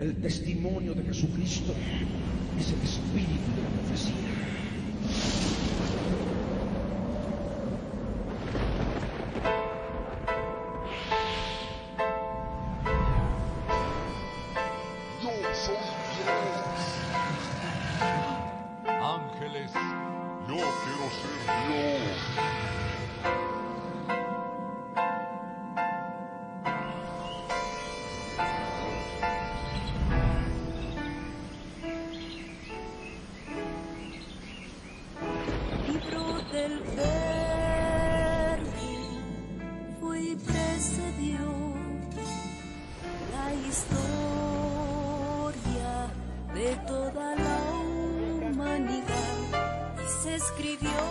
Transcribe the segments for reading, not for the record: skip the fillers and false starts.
El testimonio de Jesucristo es el espíritu de la profecía. Yo soy Dios. Ángeles, yo quiero ser Dios. Libro del Verbo fue y precedió la historia de toda la humanidad y se escribió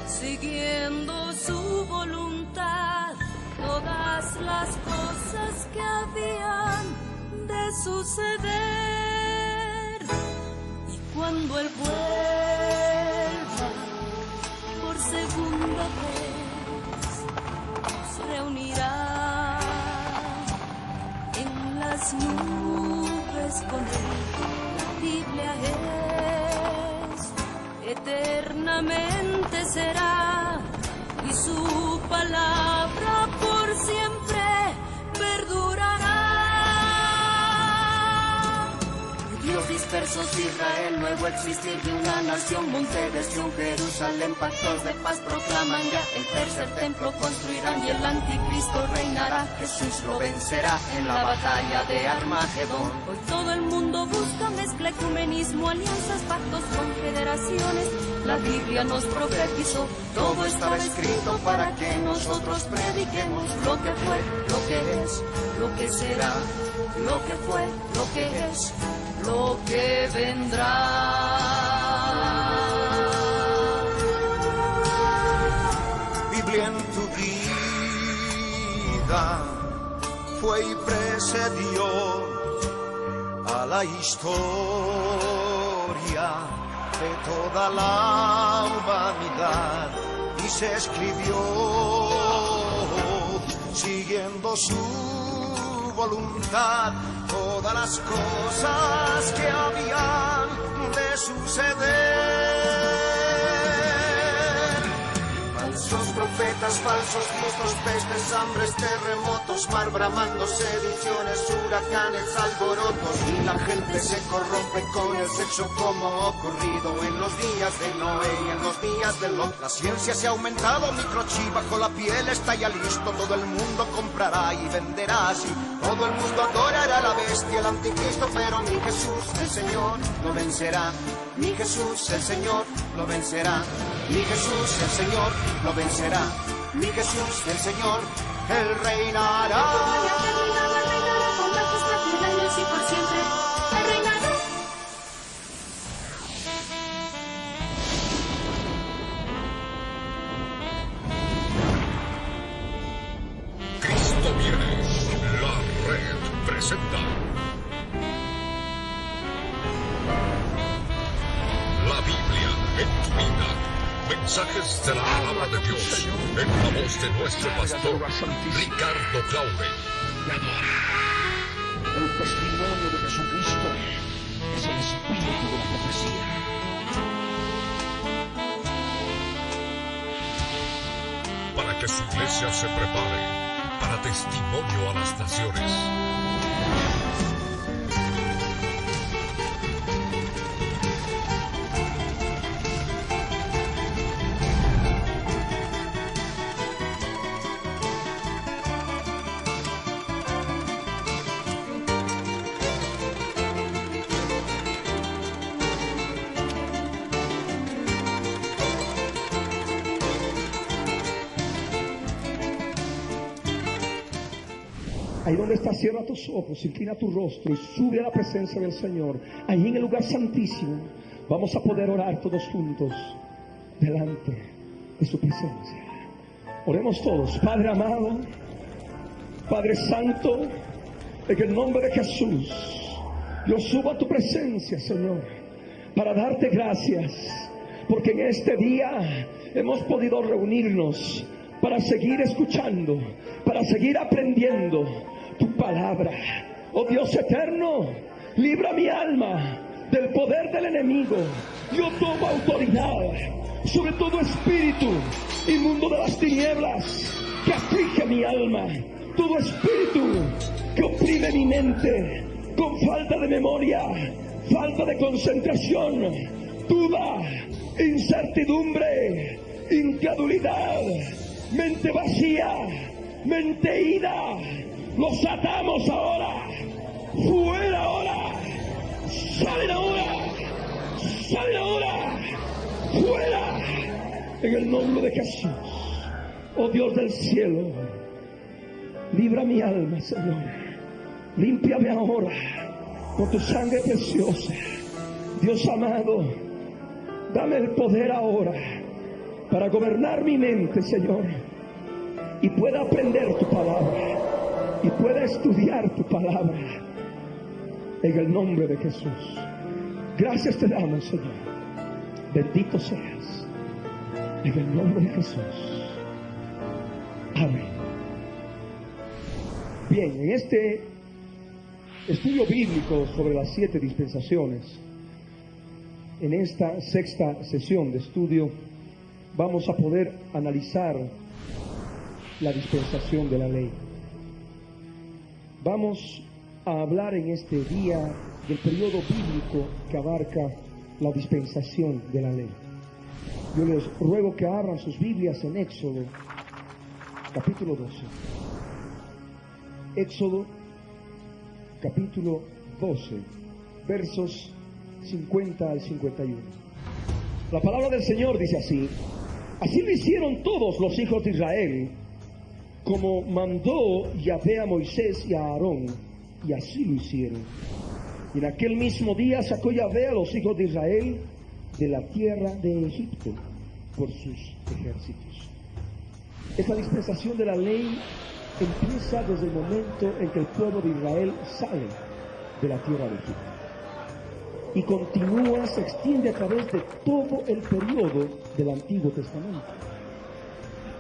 siguiendo su voluntad todas las cosas que habían de suceder. Y cuando Él vuelva por segunda vez, nos reunirá en las nubes con Él. La Biblia es, eternamente será, y su palabra por siempre perdurará. Judíos dispersos, Israel, nuevo existir de una nación, monte de Sión, Jerusalén, pactos de paz proclaman ya, el tercer templo construirán y el anticristo reinará. Jesús lo vencerá en la batalla de Armagedón. Hoy todo el mundo busca mezcla, ecumenismo, alianzas, pactos, confederaciones. La Biblia nos profetizó, todo estaba escrito para que nosotros prediquemos lo que fue, lo que es, lo que será, lo que fue, lo que es, lo que vendrá. Biblia en tu vida fue y precedió a la historia de toda la humanidad y se escribió siguiendo su voluntad todas las cosas que habían de suceder. Falsos profetas, falsos cristos, pestes, hambres, terremotos, mar bramando, sediciones, huracanes, alborotos, y la gente se corrompe con el sexo como ocurrido en los días de Noé y en los días de Lot. La ciencia se ha aumentado, microchip bajo la piel está ya listo, todo el mundo comprará y venderá así. Todo el mundo adorará a la bestia, el anticristo, pero mi Jesús, el Señor, lo vencerá. Mi Jesús, el Señor, lo vencerá. Mi Jesús, el Señor, lo vencerá. Mi Jesús, el Señor, Él reinará. Con majestad y reinos y por siempre, Él reinará. Cristo viene. La red presenta la Biblia en tu vida. Mensajes de la palabra de Dios en la voz de nuestro pastor Ricardo Claude. El testimonio de Jesucristo es el espíritu de la profecía. Para que su iglesia se prepare para testimonio a las naciones. Ahí donde estás, cierra tus ojos, inclina tu rostro y sube a la presencia del Señor. Ahí en el lugar santísimo vamos a poder orar todos juntos delante de su presencia. Oremos todos. Padre amado, Padre santo, en el nombre de Jesús, yo subo a tu presencia, Señor, para darte gracias, porque en este día hemos podido reunirnos para seguir escuchando, para seguir aprendiendo tu palabra. Oh Dios eterno, libra mi alma del poder del enemigo. Yo tomo autoridad sobre todo espíritu inmundo de las tinieblas que aflige mi alma, todo espíritu que oprime mi mente con falta de memoria, falta de concentración, duda, incertidumbre, incredulidad, mente vacía, mente ida. Los atamos ahora, fuera ahora, salen ahora, salen ahora, fuera, en el nombre de Jesús. Oh Dios del cielo, libra mi alma, Señor, límpiame ahora con tu sangre preciosa. Dios amado, dame el poder ahora para gobernar mi mente, Señor, y pueda aprender tu palabra y pueda estudiar tu palabra en el nombre de Jesús. Gracias te damos, Señor. Bendito seas en el nombre de Jesús. Amén. Bien, en este estudio bíblico sobre las 7 dispensaciones, en esta 6ª sesión de estudio, vamos a poder analizar la dispensación de la ley. Vamos a hablar en este día del periodo bíblico que abarca la dispensación de la ley. Yo les ruego que abran sus Biblias en Éxodo, capítulo 12. Éxodo, capítulo 12, versos 50 al 51. La palabra del Señor dice así: así lo hicieron todos los hijos de Israel, como mandó Yahvé a Moisés y a Aarón, y así lo hicieron. Y en aquel mismo día sacó Yahvé a los hijos de Israel de la tierra de Egipto por sus ejércitos. Esta dispensación de la ley empieza desde el momento en que el pueblo de Israel sale de la tierra de Egipto y continúa, se extiende a través de todo el periodo del Antiguo Testamento.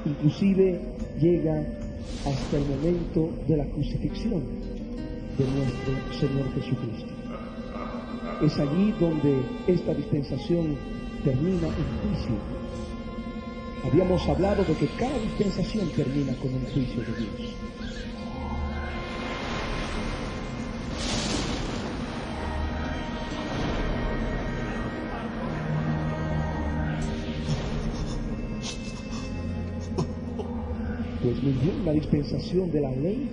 Inclusive llega hasta el momento de la crucifixión de nuestro Señor Jesucristo. Es allí donde esta dispensación termina en juicio. Habíamos hablado de que cada dispensación termina con un juicio de Dios. Pues muy bien, la dispensación de la ley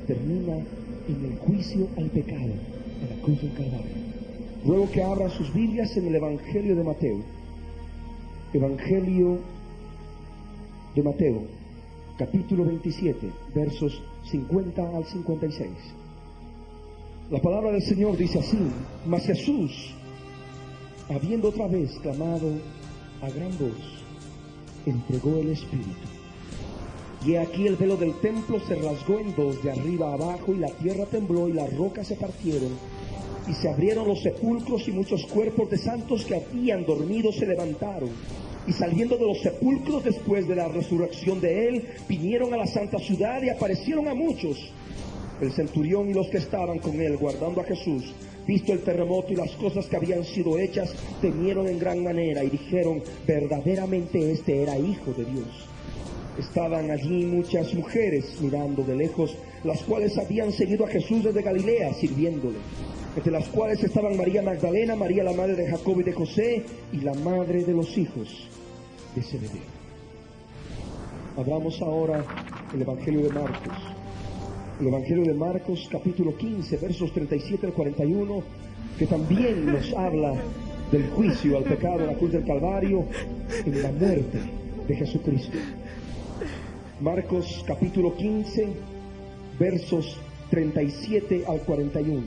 termina en el juicio al pecado, en la cruz del Calvario. Ruego que abran sus Biblias en el Evangelio de Mateo. Evangelio de Mateo, capítulo 27, versos 50 al 56. La palabra del Señor dice así: mas Jesús, habiendo otra vez clamado a gran voz, entregó el Espíritu. Y aquí el velo del templo se rasgó en dos, de arriba a abajo, y la tierra tembló, y las rocas se partieron, y se abrieron los sepulcros, y muchos cuerpos de santos que habían dormido se levantaron. Y saliendo de los sepulcros después de la resurrección de él, vinieron a la santa ciudad y aparecieron a muchos. El centurión y los que estaban con él, guardando a Jesús, visto el terremoto y las cosas que habían sido hechas, temieron en gran manera y dijeron: verdaderamente este era Hijo de Dios. Estaban allí muchas mujeres mirando de lejos, las cuales habían seguido a Jesús desde Galilea, sirviéndole, entre las cuales estaban María Magdalena, María la madre de Jacobo y de José, y la madre de los hijos de Zebedeo. Abramos ahora el Evangelio de Marcos. El Evangelio de Marcos, capítulo 15, versos 37 al 41, que también nos habla del juicio al pecado en la cruz del Calvario, en la muerte de Jesucristo. Marcos capítulo 15, versos 37 al 41.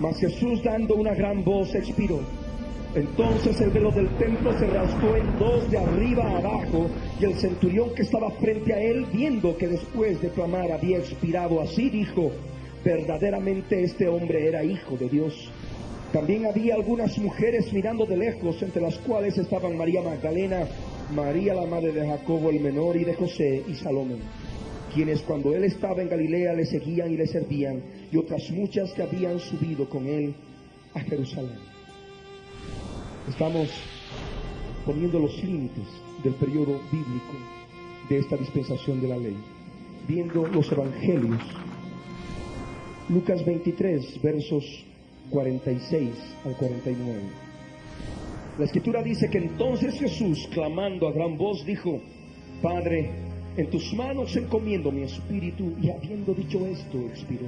Mas Jesús, dando una gran voz, expiró. Entonces el velo del templo se rasgó en dos, de arriba a abajo, y el centurión que estaba frente a él, viendo que después de clamar había expirado así, dijo: verdaderamente este hombre era Hijo de Dios. También había algunas mujeres mirando de lejos, entre las cuales estaban María Magdalena, María la madre de Jacobo el menor y de José, y Salomé. quienes cuando él estaba en Galilea le seguían y le servían, y otras muchas que habían subido con él a Jerusalén. Estamos poniendo los límites del periodo bíblico de esta dispensación de la ley, viendo los evangelios. Lucas 23, versos 46 al 49. La escritura dice que entonces Jesús, clamando a gran voz, dijo: Padre, en tus manos encomiendo mi espíritu. Y habiendo dicho esto, expiró.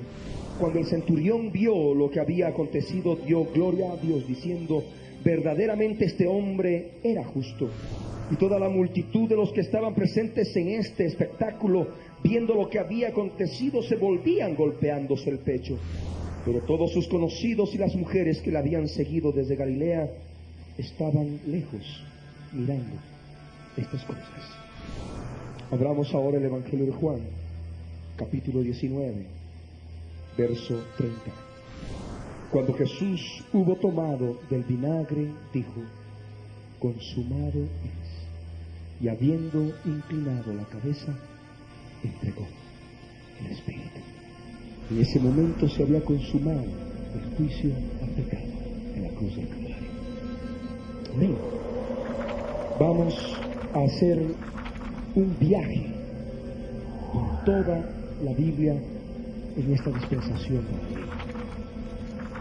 Cuando el centurión vio lo que había acontecido, dio gloria a Dios, diciendo: verdaderamente este hombre era justo. Y toda la multitud de los que estaban presentes en este espectáculo, viendo lo que había acontecido, se volvían golpeándose el pecho. Pero todos sus conocidos y las mujeres que la habían seguido desde Galilea estaban lejos mirando estas cosas. Abramos ahora el Evangelio de Juan, capítulo 19, verso 30. Cuando Jesús hubo tomado del vinagre, dijo: consumado es. Y habiendo inclinado la cabeza, entregó el Espíritu. En ese momento se había consumado el juicio al pecado en la cruz del Calvario. Amén. Vamos a hacer un viaje por toda la Biblia en esta dispensación de la ley,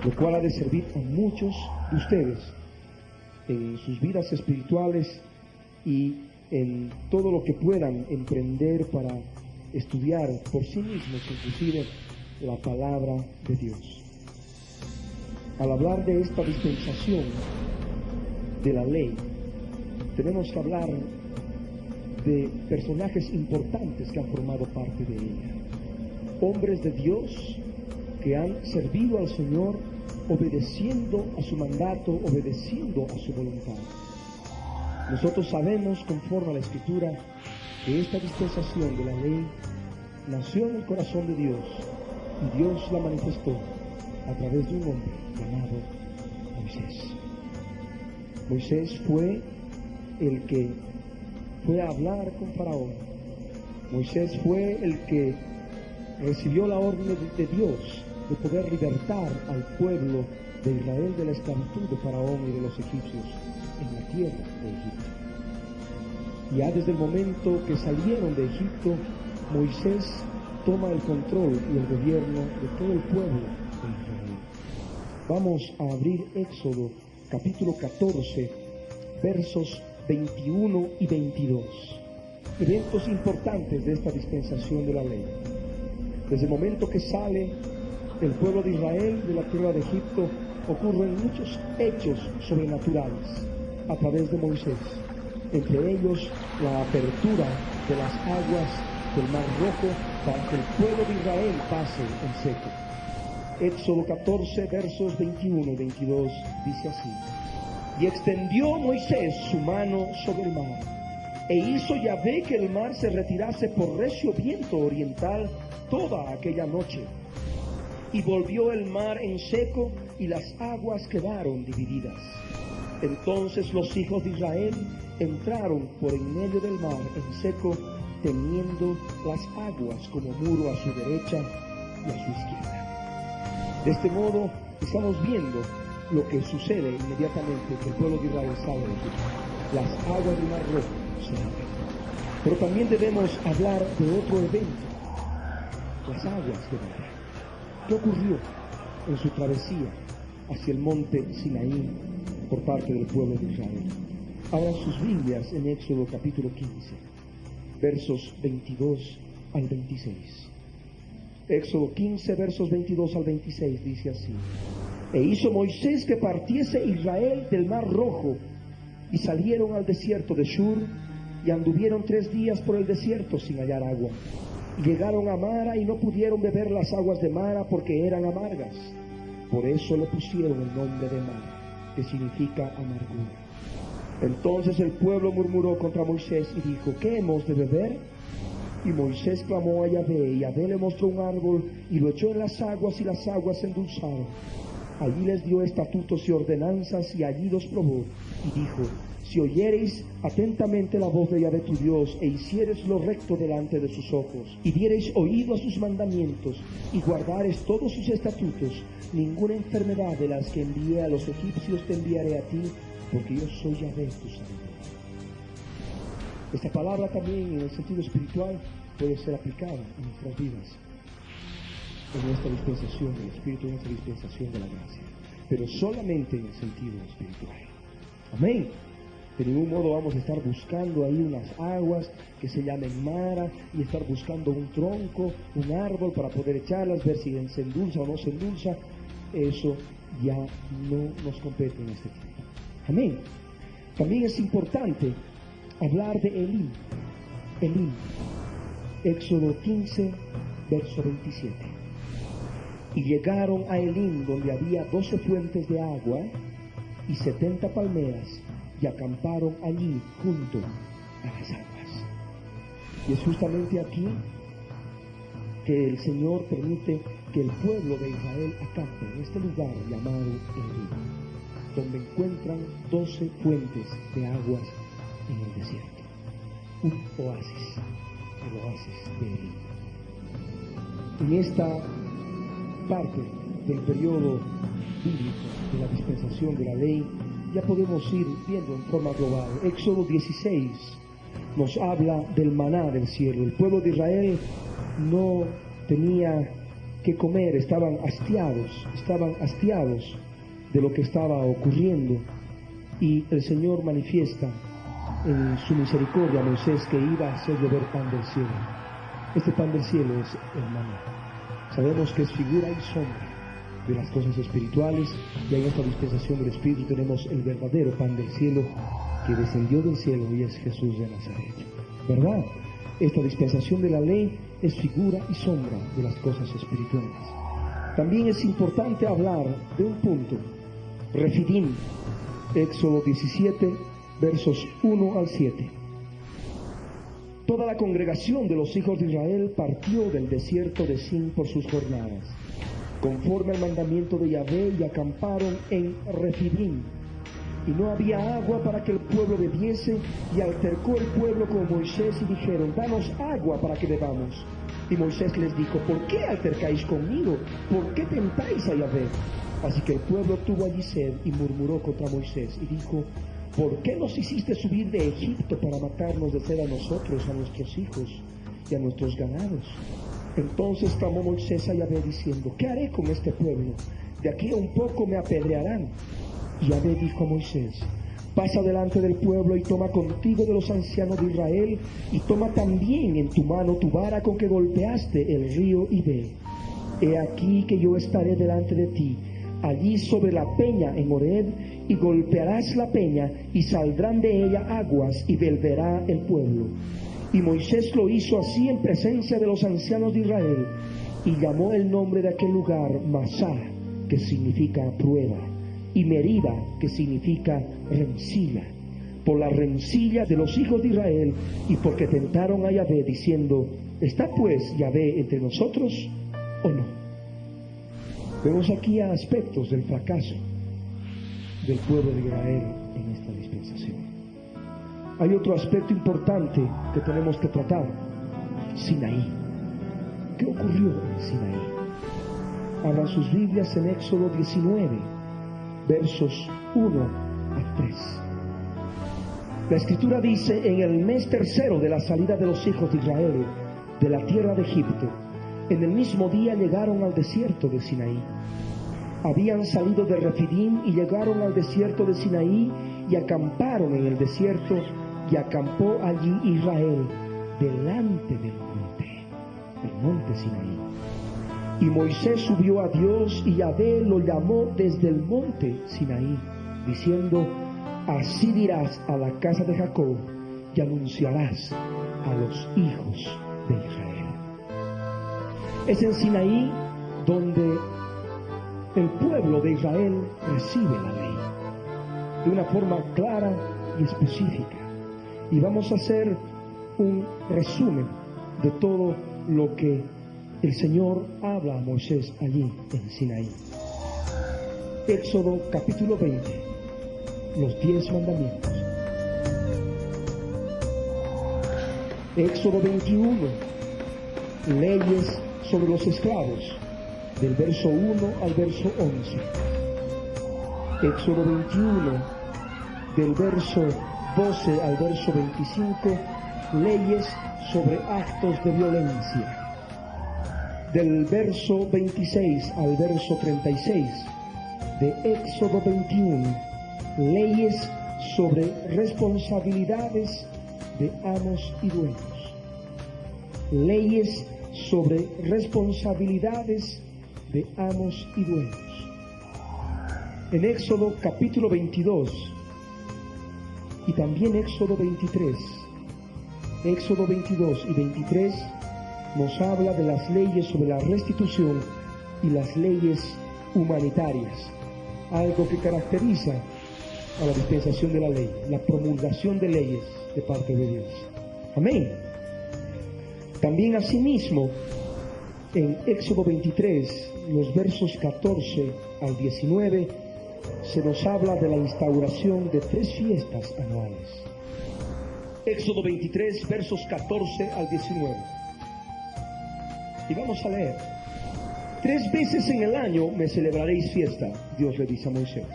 lo cual ha de servir a muchos de ustedes en sus vidas espirituales y en todo lo que puedan emprender para estudiar por sí mismos, inclusive la palabra de Dios. Al hablar de esta dispensación de la ley, tenemos que hablar de personajes importantes que han formado parte de ella. Hombres de Dios que han servido al Señor obedeciendo a su mandato, obedeciendo a su voluntad. Nosotros sabemos, conforme a la Escritura, que esta dispensación de la ley nació en el corazón de Dios y Dios la manifestó a través de un hombre llamado Moisés. Moisés fue el que fue a hablar con Faraón. Moisés fue el que recibió la orden de Dios de poder libertar al pueblo de Israel de la esclavitud de Faraón y de los egipcios en la tierra de Egipto. Ya desde el momento que salieron de Egipto, Moisés toma el control y el gobierno de todo el pueblo de Israel. Vamos a abrir Éxodo capítulo 14, versos 21 y 22. Eventos importantes de esta dispensación de la ley. Desde el momento que sale el pueblo de Israel de la tierra de Egipto, ocurren muchos hechos sobrenaturales a través de Moisés. Entre ellos, la apertura de las aguas del Mar Rojo para que el pueblo de Israel pase en seco. Éxodo 14, versos 21 y 22 dice así: y extendió Moisés su mano sobre el mar, e hizo Yahvé que el mar se retirase por recio viento oriental toda aquella noche. Y volvió el mar en seco, y las aguas quedaron divididas. Entonces los hijos de Israel entraron por en medio del mar en seco, teniendo las aguas como muro a su derecha y a su izquierda. De este modo estamos viendo lo que sucede inmediatamente que el pueblo de Israel sale de Egipto. Las aguas del Mar Rojo se abren. Pero también debemos hablar de otro evento: las aguas de mar. ¿Qué ocurrió en su travesía hacia el monte Sinaí por parte del pueblo de Israel? Abran sus Biblias en Éxodo capítulo 15, versos 22 al 26. Éxodo 15, versos 22 al 26 dice así: e hizo Moisés que partiese Israel del Mar Rojo, y salieron al desierto de Shur, y anduvieron 3 días por el desierto sin hallar agua. Y llegaron a Mara, y no pudieron beber las aguas de Mara, porque eran amargas. Por eso le pusieron el nombre de Mara, que significa amargura. Entonces el pueblo murmuró contra Moisés y dijo: ¿qué hemos de beber? Y Moisés clamó a Yahvé, y Yahvé le mostró un árbol, y lo echó en las aguas, y las aguas se endulzaron. Allí les dio estatutos y ordenanzas, y allí los probó, y dijo: si oyereis atentamente la voz de Yahvé tu Dios, e hiciereis lo recto delante de sus ojos, y diereis oído a sus mandamientos, y guardareis todos sus estatutos, ninguna enfermedad de las que envié a los egipcios te enviaré a ti, porque yo soy Yahvé tu Sanador. Esta palabra también en el sentido espiritual puede ser aplicada en nuestras vidas, en esta dispensación del Espíritu, en esta dispensación de la gracia, pero solamente en el sentido espiritual. Amén. De ningún modo vamos a estar buscando ahí unas aguas que se llamen Mara y estar buscando un tronco, un árbol para poder echarlas, ver si se endulza o no se endulza. Eso ya no nos compete en este tiempo. Amén. También es importante hablar de Elim. Elim. Éxodo 15, verso 27. Y llegaron a Elim, donde había 12 fuentes de agua y 70 palmeras, y acamparon allí junto a las aguas. Y es justamente aquí que el Señor permite que el pueblo de Israel acampe en este lugar llamado Elim, donde encuentran 12 fuentes de aguas en el desierto. Un oasis, el oasis de Elim. En esta parte del periodo bíblico de la dispensación de la ley, ya podemos ir viendo en forma global. Éxodo 16 nos habla del maná del cielo. El pueblo de Israel no tenía que comer, estaban hastiados de lo que estaba ocurriendo, y el Señor manifiesta en su misericordia a Moisés que iba a hacer llover pan del cielo. Este pan del cielo es el maná. Sabemos que es figura y sombra de las cosas espirituales, y en esta dispensación del Espíritu tenemos el verdadero pan del cielo que descendió del cielo, y es Jesús de Nazaret, ¿verdad? Esta dispensación de la ley es figura y sombra de las cosas espirituales. También es importante hablar de un punto, Refidim, Éxodo 17, versos 1 al 7. Toda la congregación de los hijos de Israel partió del desierto de Sin por sus jornadas, conforme al mandamiento de Yahvé, y acamparon en Refidim. Y no había agua para que el pueblo bebiese, y altercó el pueblo con Moisés y dijeron: danos agua para que bebamos. Y Moisés les dijo: ¿por qué altercáis conmigo? ¿Por qué tentáis a Yahvé? Así que el pueblo tuvo allí sed y murmuró contra Moisés y dijo: ¿por qué nos hiciste subir de Egipto para matarnos de sed a nosotros, a nuestros hijos y a nuestros ganados? Entonces clamó Moisés a Yahvé diciendo: ¿qué haré con este pueblo? De aquí a un poco me apedrearán. Y Yahvé dijo a Moisés: pasa delante del pueblo y toma contigo de los ancianos de Israel, y toma también en tu mano tu vara con que golpeaste el río, y ve. He aquí que yo estaré delante de ti, allí sobre la peña en Horeb, y golpearás la peña, y saldrán de ella aguas, y beberá el pueblo. Y Moisés lo hizo así en presencia de los ancianos de Israel, y llamó el nombre de aquel lugar Masá, que significa prueba, y Meribá, que significa rencilla, por la rencilla de los hijos de Israel, y porque tentaron a Yahvé diciendo: ¿está pues Yahvé entre nosotros o no? Vemos aquí aspectos del fracaso del pueblo de Israel en esta dispensación. Hay otro aspecto importante que tenemos que tratar: Sinaí. ¿Qué ocurrió en Sinaí? Abran sus Biblias en Éxodo 19, versos 1 a 3. La Escritura dice: en el mes tercero de la salida de los hijos de Israel de la tierra de Egipto, en el mismo día llegaron al desierto de Sinaí. Habían salido de Refidim y llegaron al desierto de Sinaí, y acamparon en el desierto, y acampó allí Israel delante del monte Sinaí. Y Moisés subió a Dios, y Yahvé lo llamó desde el monte Sinaí, diciendo: así dirás a la casa de Jacob, y anunciarás a los hijos de Israel. Es en Sinaí donde el pueblo de Israel recibe la ley de una forma clara y específica. Y vamos a hacer un resumen de todo lo que el Señor habla a Moisés allí en Sinaí. Éxodo capítulo 20, los 10 mandamientos. Éxodo 21, leyes sobre los esclavos, del verso 1 al verso 11. Éxodo 21, del verso 12 al verso 25, leyes sobre actos de violencia. Del verso 26 al verso 36 de Éxodo 21, leyes sobre responsabilidades de amos y dueños. Leyes sobre responsabilidades de amos y dueños. En Éxodo capítulo 22 y también Éxodo 23, Éxodo 22 y 23 nos habla de las leyes sobre la restitución y las leyes humanitarias, algo que caracteriza a la dispensación de la ley, la promulgación de leyes de parte de Dios. Amén. También asimismo, en Éxodo 23, los versos 14 al 19, se nos habla de la instauración de 3 fiestas anuales. Éxodo 23, versos 14 al 19. Y vamos a leer. 3 veces en el año me celebraréis fiesta, Dios le dice a Moisés.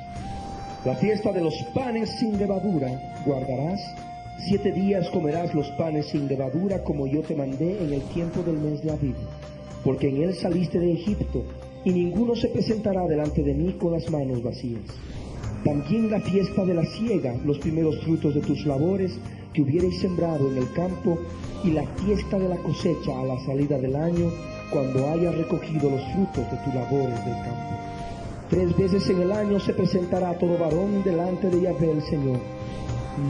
La fiesta de los panes sin levadura guardarás. 7 días comerás los panes sin levadura, como yo te mandé en el tiempo del mes de Abib, porque en él saliste de Egipto, y ninguno se presentará delante de mí con las manos vacías. También la fiesta de la siega, los primeros frutos de tus labores que hubierais sembrado en el campo, y la fiesta de la cosecha a la salida del año, cuando hayas recogido los frutos de tus labores del campo. 3 veces en el año se presentará todo varón delante de Yahvé el Señor.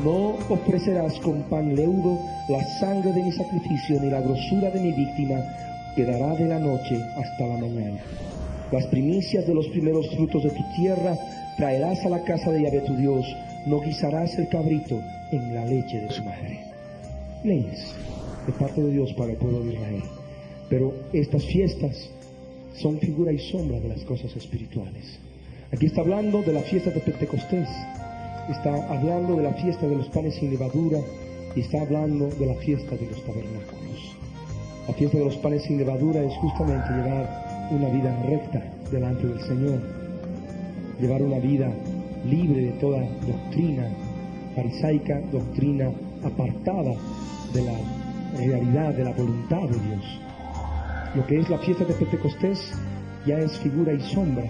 No ofrecerás con pan leudo la sangre de mi sacrificio, ni la grosura de mi víctima quedará de la noche hasta la mañana. Las primicias de los primeros frutos de tu tierra traerás a la casa de Yahvé tu Dios. No guisarás el cabrito en la leche de su madre. Leyes de parte de Dios para el pueblo de Israel. Pero estas fiestas son figura y sombra de las cosas espirituales. Aquí está hablando de la fiesta de Pentecostés, está hablando de la fiesta de los panes sin levadura y está hablando de la fiesta de los tabernáculos. La fiesta de los panes sin levadura es justamente llevar una vida recta delante del Señor, llevar una vida libre de toda doctrina farisaica, doctrina apartada de la realidad, de la voluntad de Dios. Lo que es la fiesta de Pentecostés ya es figura y sombra,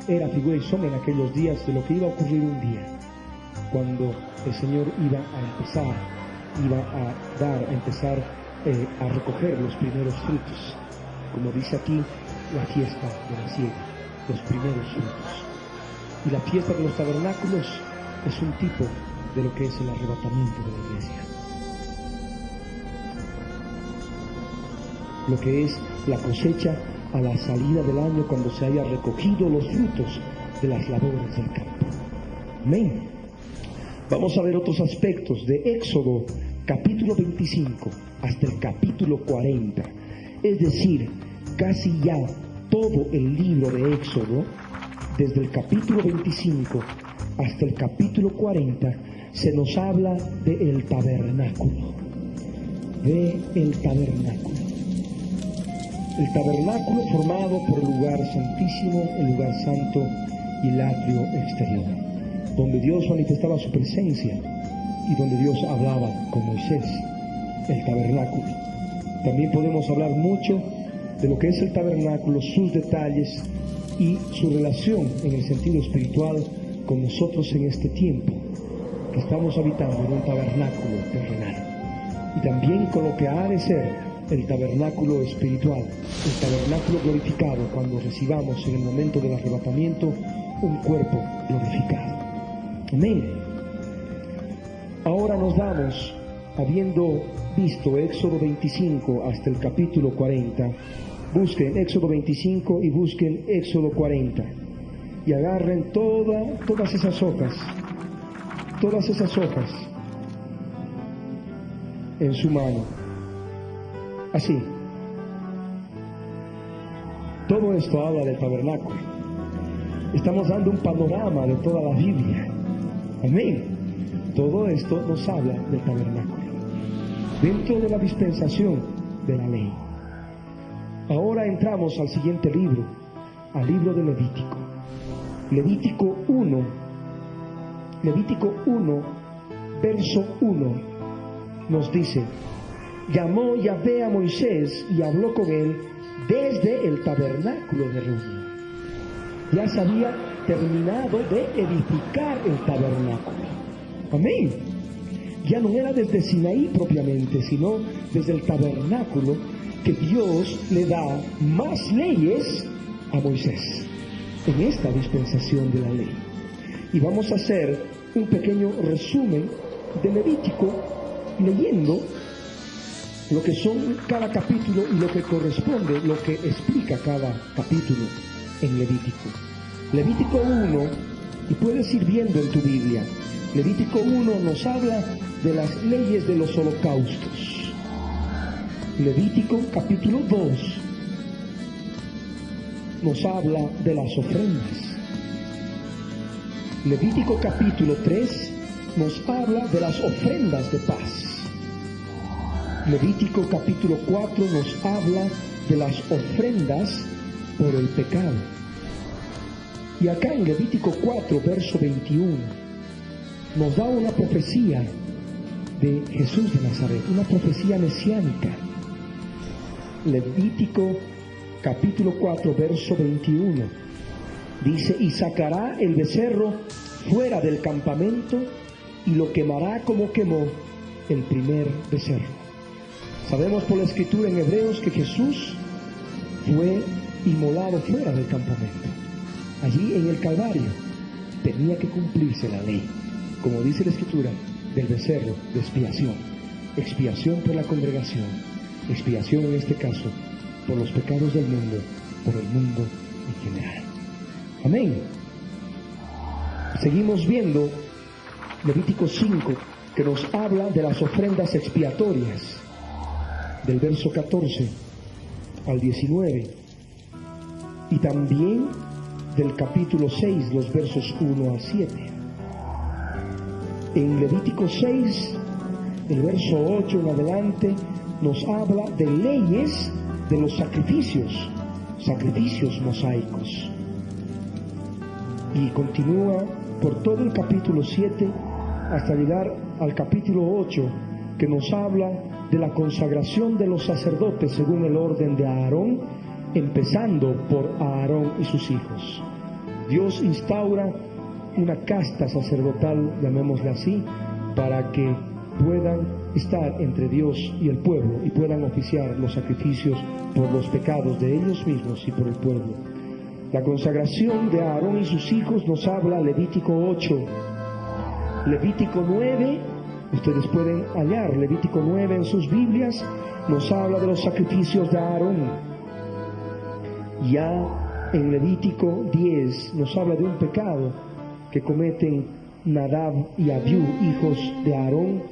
era figura y sombra en aquellos días de lo que iba a ocurrir un día, cuando el Señor iba a empezar, a recoger los primeros frutos, como dice aquí, la fiesta de la siega, los primeros frutos. Y la fiesta de los tabernáculos es un tipo de lo que es el arrebatamiento de la iglesia. Lo que es la cosecha a la salida del año, cuando se haya recogido los frutos de las labores del campo. Amén. Vamos a ver otros aspectos de Éxodo capítulo 25 hasta el capítulo 40. Es decir, casi ya todo el libro de Éxodo, desde el capítulo 25 hasta el capítulo 40, se nos habla del tabernáculo. El tabernáculo formado por el lugar santísimo, el lugar santo y el atrio exterior, donde Dios manifestaba su presencia y donde Dios hablaba con Moisés. El tabernáculo. También podemos hablar mucho de lo que es el tabernáculo, sus detalles y su relación en el sentido espiritual con nosotros en este tiempo, que estamos habitando en un tabernáculo terrenal. Y también con lo que ha de ser el tabernáculo espiritual, el tabernáculo glorificado, cuando recibamos en el momento del arrebatamiento un cuerpo glorificado. Amén. Ahora nos vamos, habiendo visto Éxodo 25 hasta el capítulo 40, busquen Éxodo 25 y busquen Éxodo 40 y agarren todas esas hojas en su mano. Así. Todo esto habla del tabernáculo. Estamos dando un panorama de toda la Biblia. Amén. Todo esto nos habla del tabernáculo. dentro de la dispensación de la ley. Ahora entramos al siguiente libro, al libro de Levítico. Levítico 1, verso 1, nos dice: llamó Yahvé a Moisés y habló con él desde el tabernáculo de reunión. Ya se había terminado de edificar el tabernáculo. Amén. Ya no era desde Sinaí propiamente, sino desde el tabernáculo que Dios le da más leyes a Moisés en esta dispensación de la ley. Y vamos a hacer un pequeño resumen de Levítico leyendo lo que son cada capítulo y lo que corresponde, lo que explica cada capítulo en Levítico. Levítico 1, y puedes ir viendo en tu Biblia, Levítico 1 nos habla de las leyes de los holocaustos. Levítico capítulo 2 nos habla de las ofrendas. Levítico capítulo 3 nos habla de las ofrendas de paz. Levítico capítulo 4 nos habla de las ofrendas por el pecado. Y acá en Levítico 4, verso 21, nos da una profecía de Jesús de Nazaret, una profecía mesiánica. Levítico capítulo 4, verso 21, dice: y sacará el becerro fuera del campamento y lo quemará como quemó el primer becerro. Sabemos por la escritura en Hebreos que Jesús fue inmolado fuera del campamento. Allí en el Calvario tenía que cumplirse la ley, como dice la escritura, del becerro de expiación. Expiación por la congregación, expiación en este caso por los pecados del mundo, por el mundo en general. Amén. Seguimos viendo Levítico 5, que nos habla de las ofrendas expiatorias, del verso 14 al 19, y también del capítulo 6, los versos 1 al 7. En Levítico 6, el verso 8 en adelante, nos habla de leyes de los sacrificios mosaicos. Y continúa por todo el capítulo 7 hasta llegar al capítulo 8, que nos habla de la consagración de los sacerdotes según el orden de Aarón, empezando por Aarón y sus hijos. Dios instaura una casta sacerdotal, llamémosle así, para que puedan estar entre Dios y el pueblo y puedan oficiar los sacrificios por los pecados de ellos mismos y por el pueblo. La consagración de Aarón y sus hijos nos habla Levítico 8. Levítico 9, ustedes pueden hallar Levítico 9 en sus Biblias, nos habla de los sacrificios de Aarón. Ya en Levítico 10 nos habla de un pecado que cometen Nadab y Abiú, hijos de Aarón,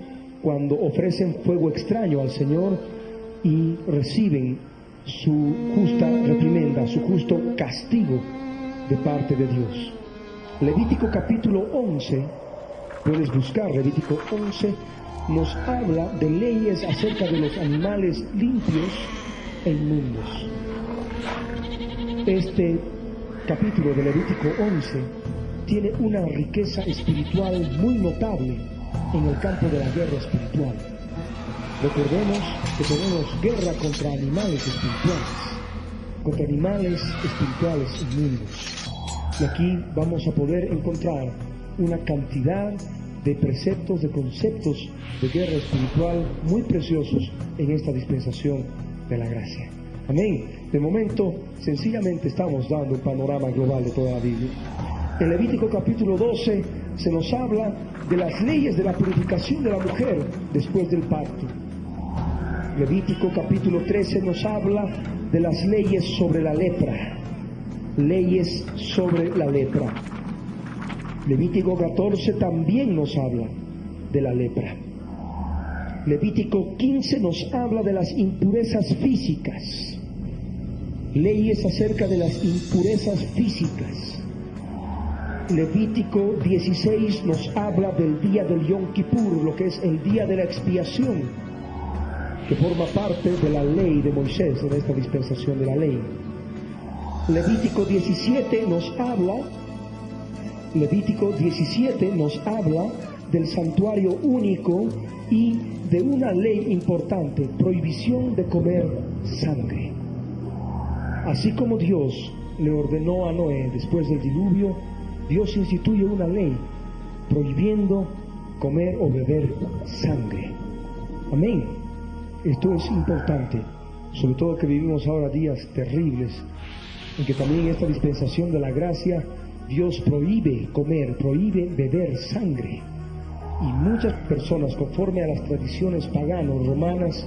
cuando ofrecen fuego extraño al Señor y reciben su justa reprimenda, su justo castigo de parte de Dios. Levítico capítulo 11, puedes buscar Levítico 11, nos habla de leyes acerca de los animales limpios e inmundos. Este capítulo de Levítico 11 tiene una riqueza espiritual muy notable en el campo de la guerra espiritual. Recordemos que tenemos guerra contra animales espirituales inmundos. Y aquí vamos a poder encontrar una cantidad de preceptos, de conceptos de guerra espiritual muy preciosos en esta dispensación de la gracia. Amén. De momento, sencillamente estamos dando un panorama global de toda la Biblia. En Levítico capítulo 12 se nos habla de las leyes de la purificación de la mujer después del parto. Levítico capítulo 13 nos habla de las leyes sobre la lepra. Leyes sobre la lepra. Levítico 14 también nos habla de la lepra. Levítico 15 nos habla de las impurezas físicas. Leyes acerca de las impurezas físicas. Levítico 16 nos habla del día del Yom Kippur, lo que es el día de la expiación. que forma parte de la ley de Moisés en esta dispensación de la ley. Levítico 17 nos habla del santuario único y de una ley importante, prohibición de comer sangre. Así como Dios le ordenó a Noé después del diluvio, Dios instituye una ley prohibiendo comer o beber sangre. Amén. Esto es importante, sobre todo que vivimos ahora días terribles, en que también en esta dispensación de la gracia, Dios prohíbe comer, prohíbe beber sangre. Y muchas personas, conforme a las tradiciones paganas, romanas,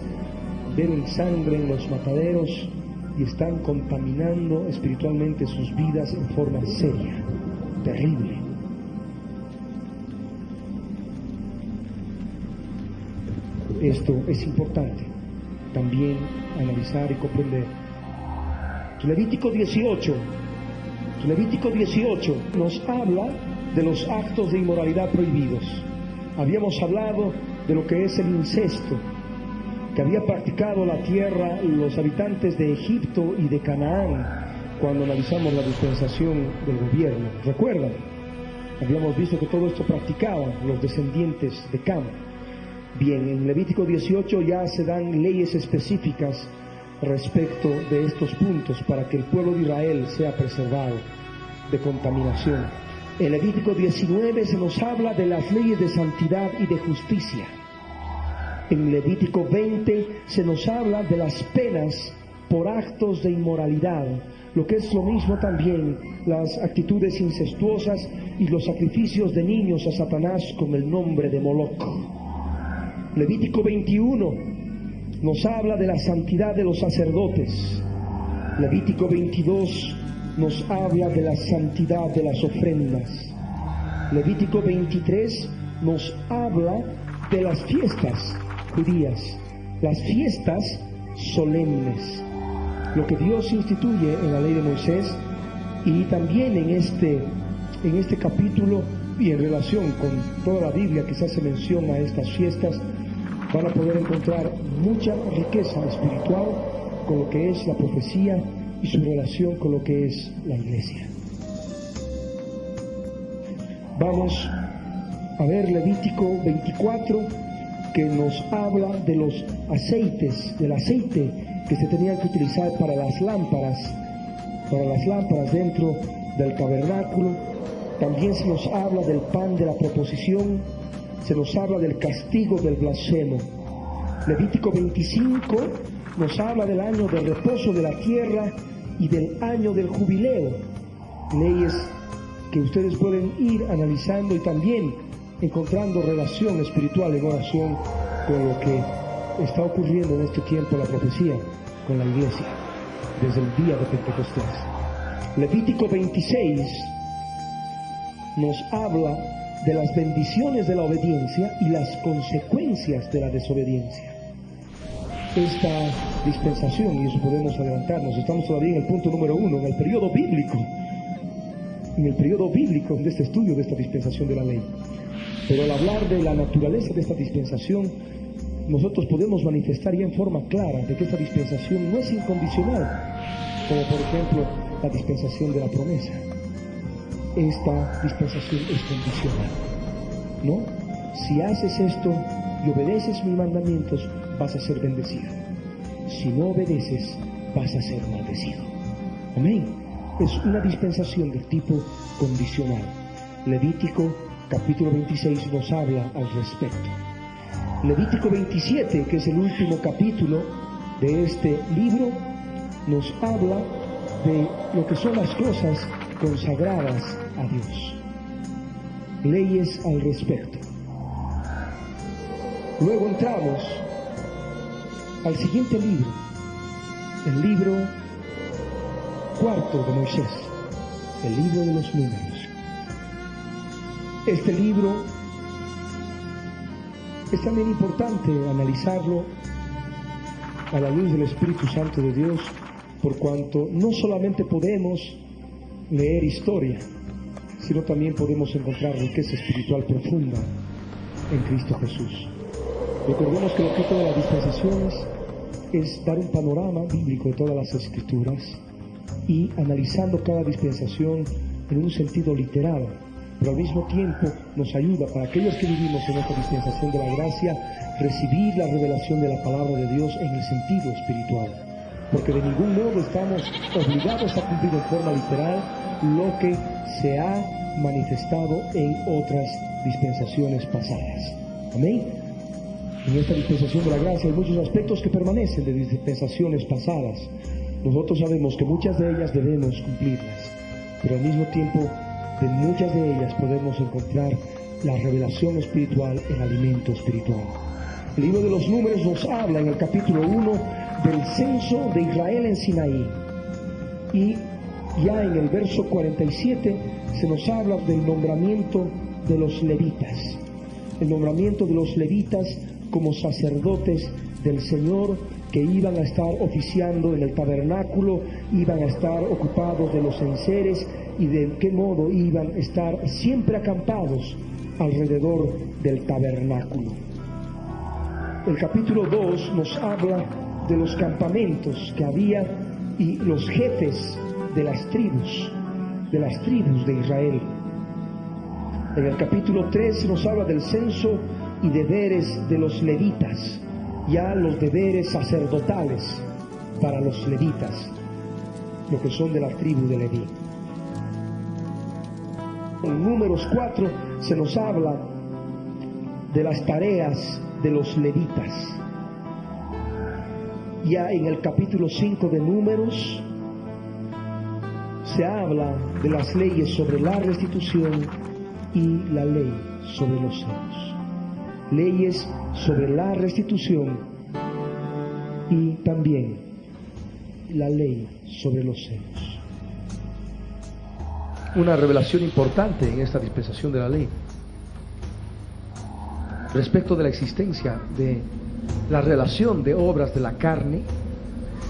beben sangre en los mataderos y están contaminando espiritualmente sus vidas en forma seria, terrible. Esto es importante también analizar y comprender. Levítico 18 nos habla de los actos de inmoralidad prohibidos. Habíamos hablado de lo que es el incesto, que había practicado la tierra los habitantes de Egipto y de Canaán cuando analizamos la dispensación del gobierno. ¿Recuerdan? Habíamos visto que todo esto practicaban los descendientes de Cam. Bien, en Levítico 18 ya se dan leyes específicas respecto de estos puntos para que el pueblo de Israel sea preservado de contaminación. En Levítico 19 se nos habla de las leyes de santidad y de justicia. En Levítico 20 se nos habla de las penas por actos de inmoralidad, lo que es lo mismo también las actitudes incestuosas y los sacrificios de niños a Satanás con el nombre de Moloc. Levítico 21 nos habla de la santidad de los sacerdotes. Levítico 22 nos habla de la santidad de las ofrendas. Levítico 23 nos habla de las fiestas judías, las fiestas solemnes, lo que Dios instituye en la ley de Moisés, y también en este capítulo y en relación con toda la Biblia quizás se menciona estas fiestas. Van a poder encontrar mucha riqueza espiritual con lo que es la profecía y su relación con lo que es la iglesia. Vamos a ver Levítico 24, que nos habla de los aceites, del aceite que se tenían que utilizar para las lámparas dentro del tabernáculo. También se nos habla del pan de la proposición, se nos habla del castigo del blasfemo. Levítico 25 nos habla del año del reposo de la tierra y del año del jubileo, leyes que ustedes pueden ir analizando y también encontrando relación espiritual en oración con lo que está ocurriendo en este tiempo, la profecía con la iglesia desde el día de Pentecostés. Levítico 26 nos habla de las bendiciones de la obediencia y las consecuencias de la desobediencia. Esta dispensación, y eso podemos adelantarnos, estamos todavía en el punto número 1, en el periodo bíblico de este estudio de esta dispensación de la ley. Pero al hablar de la naturaleza de esta dispensación, nosotros podemos manifestar ya en forma clara de que esta dispensación no es incondicional, como por ejemplo la dispensación de la promesa. Esta dispensación es condicional, ¿no? Si haces esto y obedeces mis mandamientos, vas a ser bendecido. Si no obedeces, vas a ser maldecido. Amén. Es una dispensación del tipo condicional. Levítico capítulo 26 nos habla al respecto. Levítico 27, que es el último capítulo de este libro, nos habla de lo que son las cosas consagradas a Dios. Leyes al respecto. Luego entramos al siguiente libro, el libro cuarto de Moisés, el libro de los números. Este libro es también importante analizarlo a la luz del Espíritu Santo de Dios, por cuanto no solamente podemos leer historia, sino también podemos encontrar riqueza espiritual profunda en Cristo Jesús. Recordemos que el objeto de las dispensaciones es dar un panorama bíblico de todas las escrituras y analizando cada dispensación en un sentido literal, pero al mismo tiempo nos ayuda para aquellos que vivimos en esta dispensación de la gracia, recibir la revelación de la palabra de Dios en el sentido espiritual, porque de ningún modo estamos obligados a cumplir de forma literal lo que se ha manifestado en otras dispensaciones pasadas. Amén. En esta dispensación de la gracia hay muchos aspectos que permanecen de dispensaciones pasadas. Nosotros sabemos que muchas de ellas debemos cumplirlas, pero al mismo tiempo de muchas de ellas podemos encontrar la revelación espiritual en alimento espiritual. El libro de los Números nos habla en el capítulo 1 del censo de Israel en Sinaí, y ya en el verso 47 se nos habla del nombramiento de los levitas, el nombramiento de los levitas como sacerdotes del Señor, que iban a estar oficiando en el tabernáculo, iban a estar ocupados de los enseres y de qué modo iban a estar siempre acampados alrededor del tabernáculo. El capítulo 2 nos habla de los campamentos que había y los jefes de las tribus de Israel. En el capítulo 3 nos habla del censo y deberes de los levitas, ya los deberes sacerdotales para los levitas, lo que son de la tribu de Leví. En Números 4 se nos habla de las tareas de los levitas. Ya en el capítulo 5 de Números se habla de las leyes sobre la restitución y la ley sobre los celos. Leyes sobre la restitución y también la ley sobre los celos. Una revelación importante en esta dispensación de la ley respecto de la existencia de la relación de obras de la carne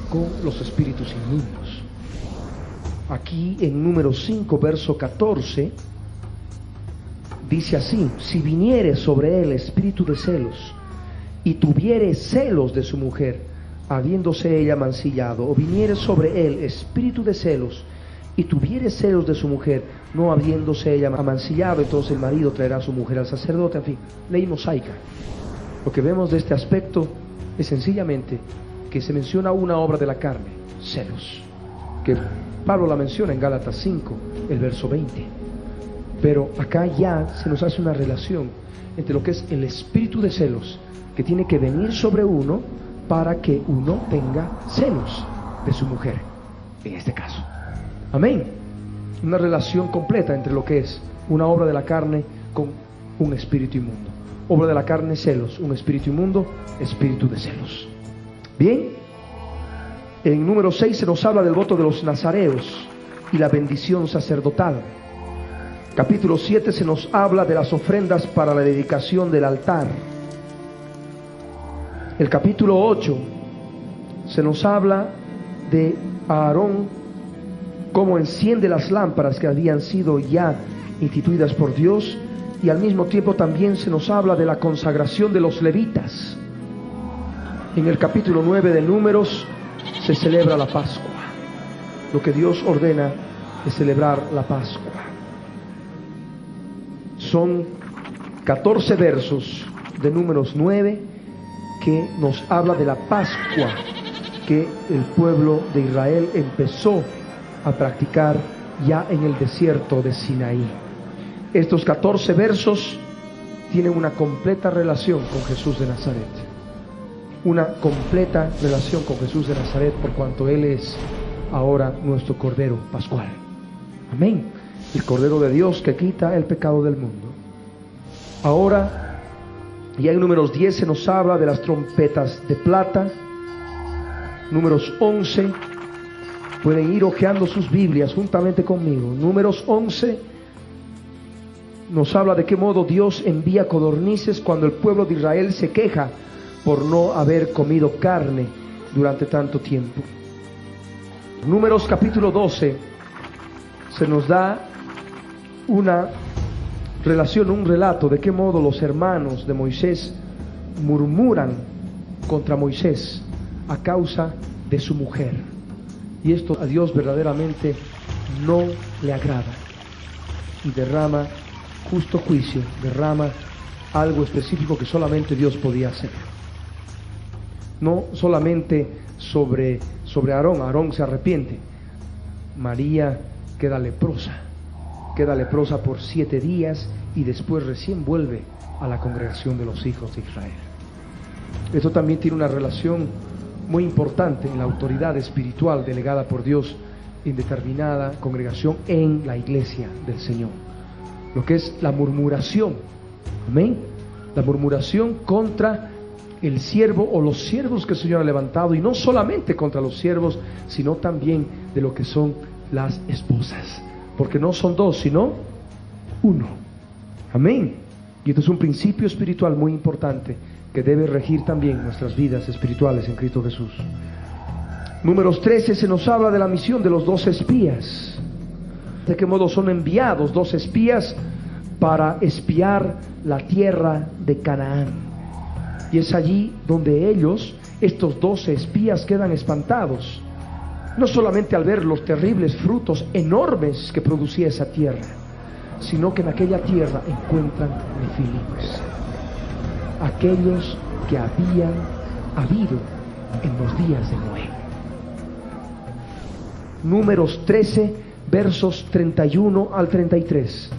con los espíritus inmundos. Aquí en Números 5, verso 14, dice así: si viniere sobre él espíritu de celos, y tuviere celos de su mujer, habiéndose ella mancillado, o viniere sobre él espíritu de celos, y tuviere celos de su mujer, no habiéndose ella amancillado, entonces el marido traerá a su mujer al sacerdote. En fin, ley mosaica. Lo que vemos de este aspecto es sencillamente que se menciona una obra de la carne, celos, que Pablo la menciona en Gálatas 5, el verso 20. Pero acá ya se nos hace una relación entre lo que es el espíritu de celos, que tiene que venir sobre uno para que uno tenga celos de su mujer, en este caso. Amén. Una relación completa entre lo que es una obra de la carne con un espíritu inmundo. Obra de la carne, celos. Un espíritu inmundo, espíritu de celos. Bien. En número 6 se nos habla del voto de los nazareos y la bendición sacerdotal. Capítulo 7 se nos habla de las ofrendas para la dedicación del altar. El capítulo 8 se nos habla de Aarón, cómo enciende las lámparas que habían sido ya instituidas por Dios, y al mismo tiempo también se nos habla de la consagración de los levitas. En el capítulo 9 de Números se celebra la Pascua, lo que Dios ordena es celebrar la Pascua. Son 14 versos de Números 9 que nos habla de la Pascua que el pueblo de Israel empezó a practicar ya en el desierto de Sinaí. Estos 14 versos tienen una completa relación con Jesús de Nazaret. Una completa relación con Jesús de Nazaret, por cuanto Él es ahora nuestro Cordero Pascual. Amén. El Cordero de Dios que quita el pecado del mundo. Ahora, ya en Números 10 se nos habla de las trompetas de plata. Números 11, pueden ir hojeando sus Biblias juntamente conmigo. Números 11 nos habla de qué modo Dios envía codornices cuando el pueblo de Israel se queja por no haber comido carne durante tanto tiempo. Números capítulo 12 se nos da una relación, un relato de qué modo los hermanos de Moisés murmuran contra Moisés a causa de su mujer. Y esto a Dios verdaderamente no le agrada. Y derrama justo juicio, derrama algo específico que solamente Dios podía hacer. No solamente sobre Aarón se arrepiente. María queda leprosa por 7 días y después recién vuelve a la congregación de los hijos de Israel. Esto también tiene una relación muy importante en la autoridad espiritual delegada por Dios en determinada congregación en la iglesia del Señor. Lo que es la murmuración, amén, la murmuración contra el siervo o los siervos que el Señor ha levantado, y no solamente contra los siervos, sino también de lo que son las esposas, porque no son 2 sino 1, amén. Y esto es un principio espiritual muy importante que debe regir también nuestras vidas espirituales en Cristo Jesús. Números 13 se nos habla de la misión de los 2 espías. ¿De qué modo son enviados 2 espías para espiar la tierra de Canaán? Y es allí donde ellos, estos 12 espías, quedan espantados, no solamente al ver los terribles frutos enormes que producía esa tierra, sino que en aquella tierra encuentran nefilimes, aquellos que habían habido en los días de Noé. Números 13, versos 31 al 33.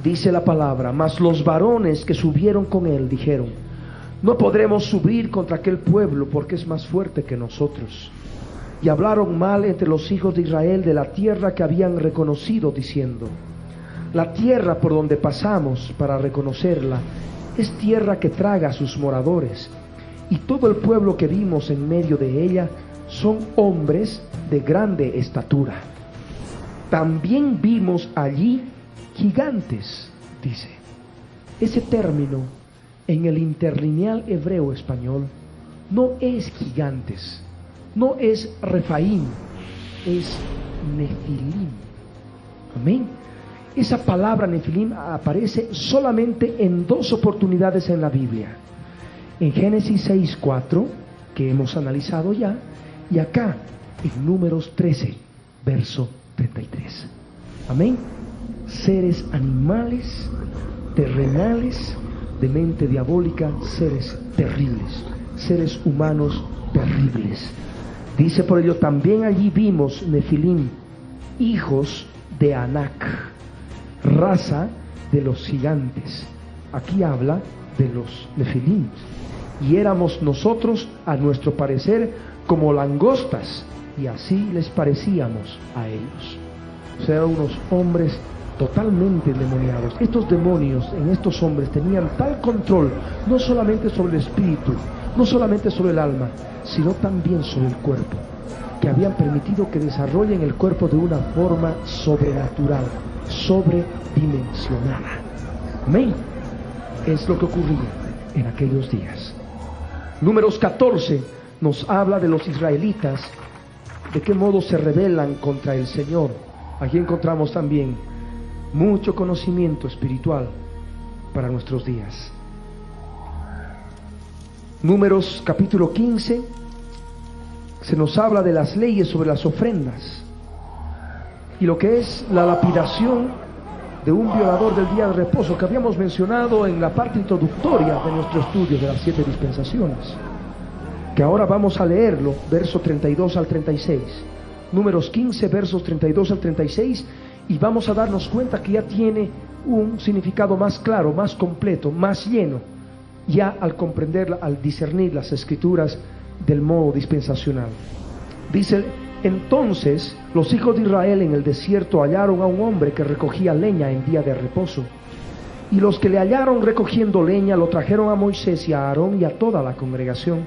Dice la palabra: mas los varones que subieron con él dijeron: no podremos subir contra aquel pueblo, porque es más fuerte que nosotros. Y hablaron mal entre los hijos de Israel de la tierra que habían reconocido, diciendo: la tierra por donde pasamos para reconocerla es tierra que traga a sus moradores, y todo el pueblo que vimos en medio de ella son hombres de grande estatura. También vimos allí gigantes, dice. Ese término en el interlineal hebreo español no es gigantes, no es Refaim, es Nefilim. Amén. Esa palabra Nefilim aparece solamente en 2 oportunidades en la Biblia: en Génesis 6:4, que hemos analizado ya, y acá en Números 13, verso 33. Amén. Seres animales, terrenales, de mente diabólica, seres terribles, seres humanos terribles. Dice por ello: también allí vimos Nefilim, hijos de Anac, raza de los gigantes. Aquí habla de los Nefilim. Y éramos nosotros, a nuestro parecer, como langostas, y así les parecíamos a ellos. O sea, unos hombres totalmente endemoniados. Estos demonios en estos hombres tenían tal control, no solamente sobre el espíritu, no solamente sobre el alma, sino también sobre el cuerpo, que habían permitido que desarrollen el cuerpo de una forma sobrenatural, sobredimensionada. Amén. Es lo que ocurría en aquellos días. Números 14 nos habla de los israelitas, de qué modo se rebelan contra el Señor. Aquí encontramos también mucho conocimiento espiritual para nuestros días. Números capítulo 15 se nos habla de las leyes sobre las ofrendas y lo que es la lapidación de un violador del día de reposo, que habíamos mencionado en la parte introductoria de nuestro estudio de las 7 dispensaciones, que ahora vamos a leerlo, versos 32 al 36. Números 15, versos 32 al 36, y vamos a darnos cuenta que ya tiene un significado más claro, más completo, más lleno, ya al comprenderla, al discernir las escrituras del modo dispensacional. Dice: entonces los hijos de Israel en el desierto hallaron a un hombre que recogía leña en día de reposo, y los que le hallaron recogiendo leña lo trajeron a Moisés y a Aarón y a toda la congregación,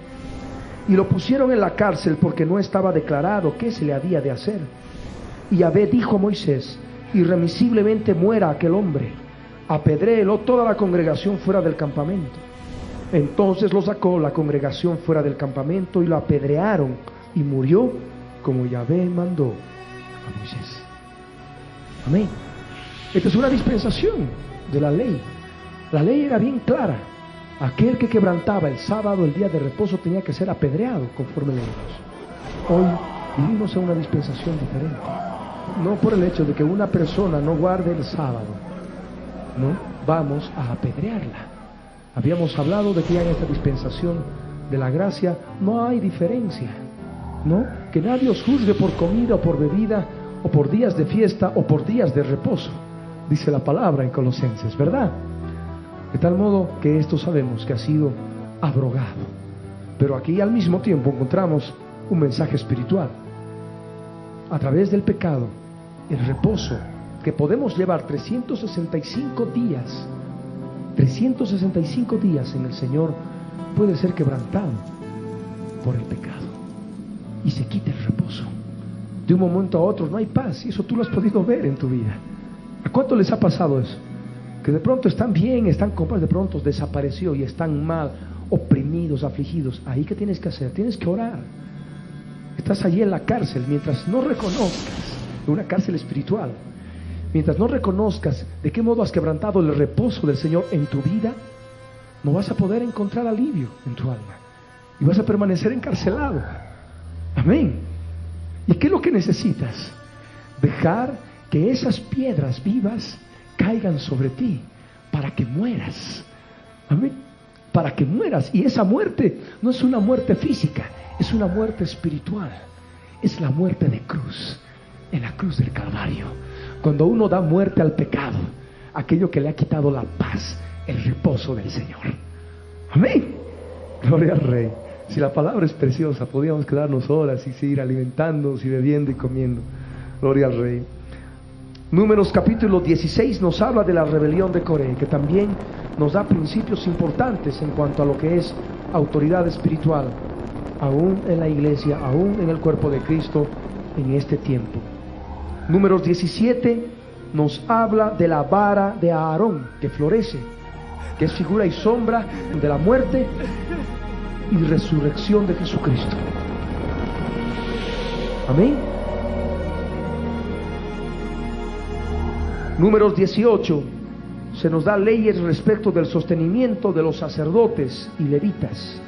y lo pusieron en la cárcel porque no estaba declarado qué se le había de hacer. Y Yahvé dijo a Moisés: irremisiblemente muera aquel hombre, apedréelo toda la congregación fuera del campamento. Entonces lo sacó la congregación fuera del campamento y lo apedrearon, y murió como Yahvé mandó a Moisés. Amén. Esta es una dispensación de la ley. La ley era bien clara. Aquel que quebrantaba el sábado, el día de reposo, tenía que ser apedreado, conforme leemos. Hoy vivimos en una dispensación diferente. No por el hecho de que una persona no guarde el sábado, no, vamos a apedrearla. Habíamos hablado de que ya en esta dispensación de la gracia no hay diferencia, ¿no? Que nadie os juzgue por comida o por bebida, o por días de fiesta o por días de reposo, dice la palabra en Colosenses, ¿verdad? De tal modo que esto sabemos que ha sido abrogado. Pero aquí al mismo tiempo encontramos un mensaje espiritual. A través del pecado, el reposo que podemos llevar 365 días en el Señor, puede ser quebrantado por el pecado y se quita el reposo. De un momento a otro no hay paz, y eso tú lo has podido ver en tu vida. ¿A cuánto les ha pasado eso? Que de pronto están bien, están con paz, de pronto desapareció y están mal, oprimidos, afligidos. Ahí, ¿qué tienes que hacer? Tienes que orar. Estás allí en la cárcel, mientras no reconozcas, en una cárcel espiritual, mientras no reconozcas de qué modo has quebrantado el reposo del Señor en tu vida, no vas a poder encontrar alivio en tu alma y vas a permanecer encarcelado. Amén. ¿Y qué es lo que necesitas? Dejar que esas piedras vivas caigan sobre ti para que mueras. Amén. Para que mueras. Y esa muerte no es una muerte física, es una muerte espiritual. Es la muerte de cruz, en la cruz del Calvario. Cuando uno da muerte al pecado, aquello que le ha quitado la paz, el reposo del Señor. Amén. Gloria al Rey. Si la palabra es preciosa, podríamos quedarnos horas y seguir alimentándonos y bebiendo y comiendo. Gloria al Rey. Números capítulo 16 nos habla de la rebelión de Coré, que también nos da principios importantes en cuanto a lo que es autoridad espiritual, aún en la iglesia, aún en el cuerpo de Cristo en este tiempo. Números 17 nos habla de la vara de Aarón que florece, que es figura y sombra de la muerte y resurrección de Jesucristo. Amén. Números 18 se nos da leyes respecto del sostenimiento de los sacerdotes y levitas.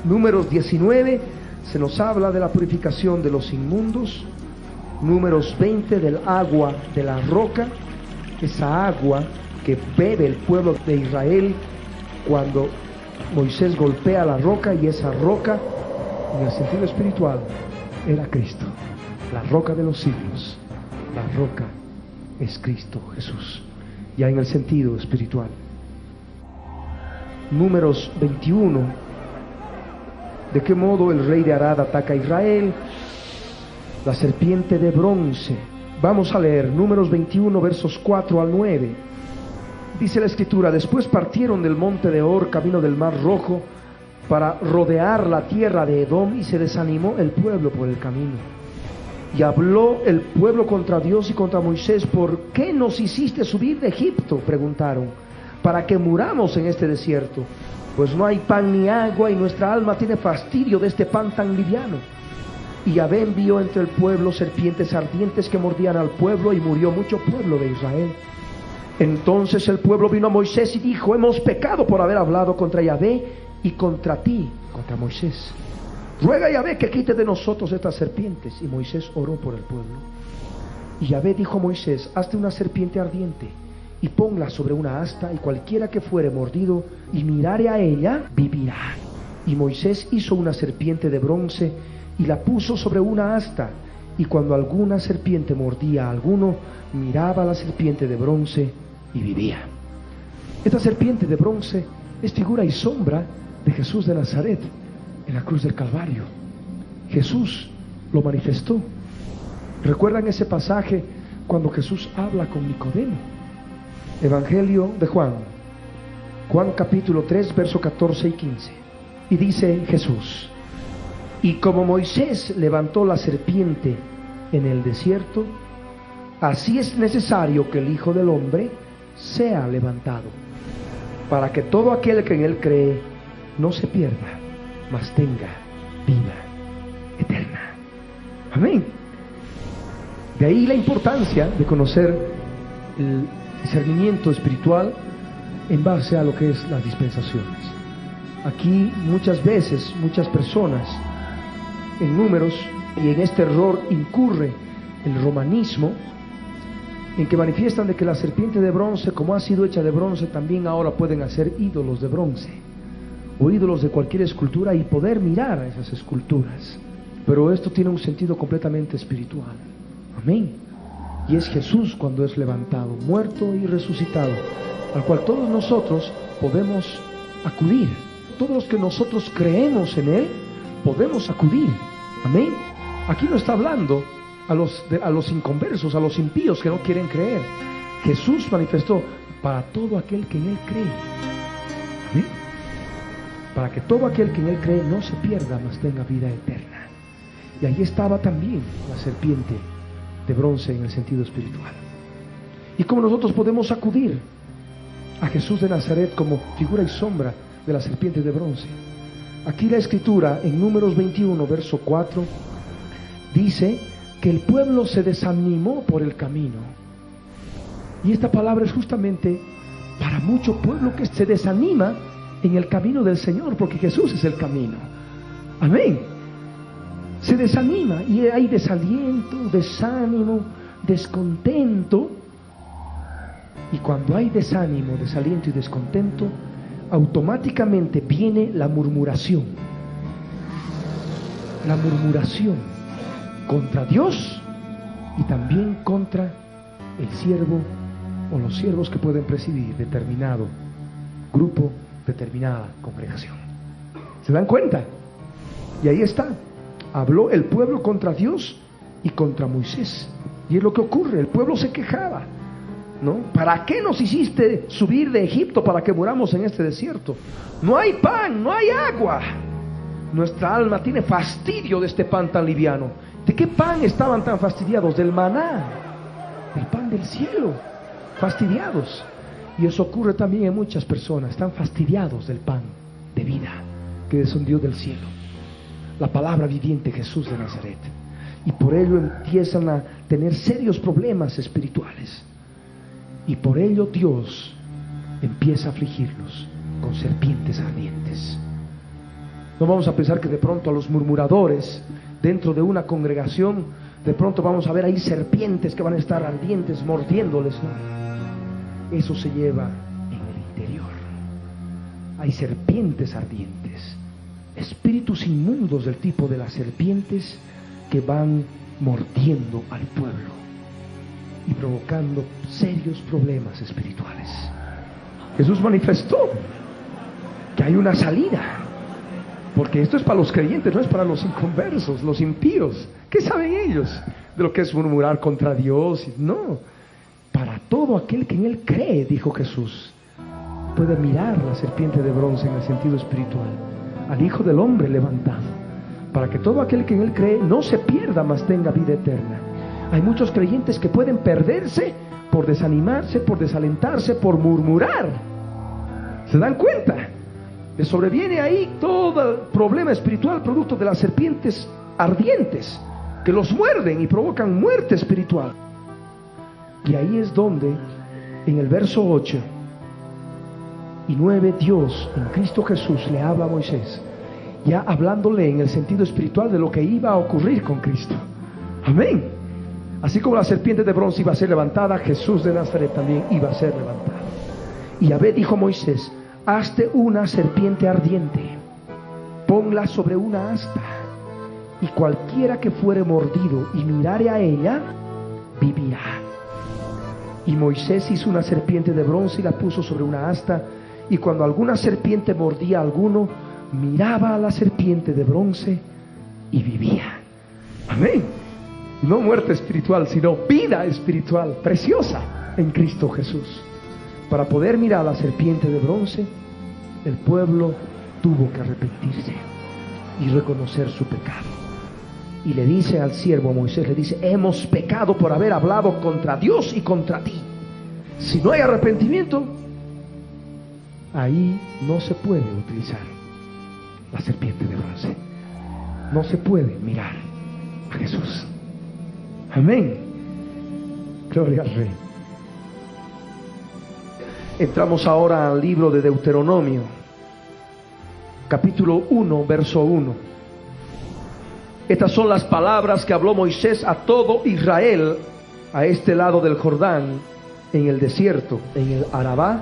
Números 19 se nos habla de la purificación de los inmundos. Números 20 del agua de la roca, esa agua que bebe el pueblo de Israel cuando Moisés golpea la roca, y esa roca, en el sentido espiritual, era Cristo, la roca de los siglos. La roca es Cristo Jesús, ya en el sentido espiritual. Números 21, de qué modo el rey de Arad ataca a Israel. La serpiente de bronce. Vamos a leer Números 21 versos 4 al 9. Dice la escritura: después partieron del monte de Hor camino del mar Rojo para rodear la tierra de Edom, y se desanimó el pueblo por el camino. Y habló el pueblo contra Dios y contra Moisés: ¿por qué nos hiciste subir de Egipto? Preguntaron, para que muramos en este desierto, pues no hay pan ni agua, y nuestra alma tiene fastidio de este pan tan liviano. Y Yahvé envió entre el pueblo serpientes ardientes que mordían al pueblo, y murió mucho pueblo de Israel. Entonces el pueblo vino a Moisés y dijo: hemos pecado por haber hablado contra Yahvé y contra ti, contra Moisés. Ruega a Yahvé que quite de nosotros estas serpientes. Y Moisés oró por el pueblo. Y Yahvé dijo a Moisés: hazte una serpiente ardiente y ponla sobre una asta, y cualquiera que fuere mordido y mirare a ella, vivirá. Y Moisés hizo una serpiente de bronce y la puso sobre una asta, y cuando alguna serpiente mordía a alguno, miraba a la serpiente de bronce y vivía. Esta serpiente de bronce es figura y sombra de Jesús de Nazaret en la cruz del Calvario. Jesús lo manifestó. ¿Recuerdan ese pasaje cuando Jesús habla con Nicodemo? Evangelio de Juan, Juan capítulo 3 verso 14 y 15. Y dice Jesús: y como Moisés levantó la serpiente en el desierto, así es necesario que el Hijo del Hombre sea levantado, para que todo aquel que en él cree no se pierda, mas tenga vida eterna. Amén. De ahí la importancia de conocer el discernimiento espiritual en base a lo que es las dispensaciones. Aquí muchas veces, muchas personas en Números, y en este error incurre el romanismo, en que manifiestan de que la serpiente de bronce, como ha sido hecha de bronce, también ahora pueden hacer ídolos de bronce o ídolos de cualquier escultura y poder mirar a esas esculturas. Pero esto tiene un sentido completamente espiritual. Amén. Y es Jesús cuando es levantado, muerto y resucitado, al cual todos nosotros podemos acudir. Todos los que nosotros creemos en Él, podemos acudir. Amén. Aquí no está hablando a los inconversos, a los impíos que no quieren creer. Jesús manifestó para todo aquel que en Él cree. Amén. Para que todo aquel que en Él cree no se pierda, mas tenga vida eterna. Y ahí estaba también la serpiente de bronce en el sentido espiritual. Y como nosotros podemos acudir a Jesús de Nazaret como figura y sombra de la serpiente de bronce. Aquí la escritura en Números 21 verso 4 dice que el pueblo se desanimó por el camino. Y esta palabra es justamente para mucho pueblo que se desanima en el camino del Señor, porque Jesús es el camino. Amén. Se desanima y hay desaliento, desánimo, descontento. Y cuando hay desánimo, desaliento y descontento, automáticamente viene la murmuración. La murmuración contra Dios y también contra el siervo o los siervos que pueden presidir determinado grupo, determinada congregación. ¿Se dan cuenta? Y ahí está. Habló el pueblo contra Dios y contra Moisés. Y es lo que ocurre. El pueblo se quejaba, ¿no? ¿Para qué nos hiciste subir de Egipto para que muramos en este desierto? No hay pan, no hay agua. Nuestra alma tiene fastidio de este pan tan liviano. ¿De qué pan estaban tan fastidiados? Del maná, el pan del cielo, fastidiados. Y eso ocurre también en muchas personas, están fastidiados del pan de vida que descendió del cielo, la palabra viviente Jesús de Nazaret. Y por ello empiezan a tener serios problemas espirituales. Y por ello Dios empieza a afligirlos con serpientes ardientes. No vamos a pensar que de pronto a los murmuradores dentro de una congregación, de pronto vamos a ver ahí serpientes que van a estar ardientes, mordiéndoles. No. Eso se lleva en el interior. Hay serpientes ardientes, espíritus inmundos del tipo de las serpientes que van mordiendo al pueblo y provocando serios problemas espirituales. Jesús manifestó que hay una salida, porque esto es para los creyentes, no es para los inconversos, los impíos. ¿Qué saben ellos de lo que es murmurar contra Dios? No, para todo aquel que en Él cree, dijo Jesús, puede mirar la serpiente de bronce en el sentido espiritual, al Hijo del Hombre levantado, para que todo aquel que en Él cree no se pierda, mas tenga vida eterna. Hay muchos creyentes que pueden perderse por desanimarse, por desalentarse, por murmurar. ¿Se dan cuenta? Les sobreviene ahí todo el problema espiritual producto de las serpientes ardientes que los muerden y provocan muerte espiritual. Y ahí es donde en el verso 8 y 9 Dios en Cristo Jesús le habla a Moisés, ya hablándole en el sentido espiritual de lo que iba a ocurrir con Cristo. Amén. Así como la serpiente de bronce iba a ser levantada, Jesús de Nazaret también iba a ser levantado. Y Yahvé dijo a Moisés: hazte una serpiente ardiente, ponla sobre una asta, y cualquiera que fuere mordido y mirare a ella, vivirá. Y Moisés hizo una serpiente de bronce y la puso sobre una asta, y cuando alguna serpiente mordía a alguno, miraba a la serpiente de bronce y vivía. Amén. No muerte espiritual, sino vida espiritual, preciosa en Cristo Jesús. Para poder mirar a la serpiente de bronce, el pueblo tuvo que arrepentirse y reconocer su pecado. Y le dice al siervo Moisés, le dice: hemos pecado por haber hablado contra Dios y contra ti. Si no hay arrepentimiento, ahí no se puede utilizar la serpiente de bronce. No se puede mirar a Jesús. Amén. Gloria al Rey. Entramos ahora al libro de Deuteronomio, capítulo 1, verso 1. Estas son las palabras que habló Moisés a todo Israel a este lado del Jordán, en el desierto, en el Arabá,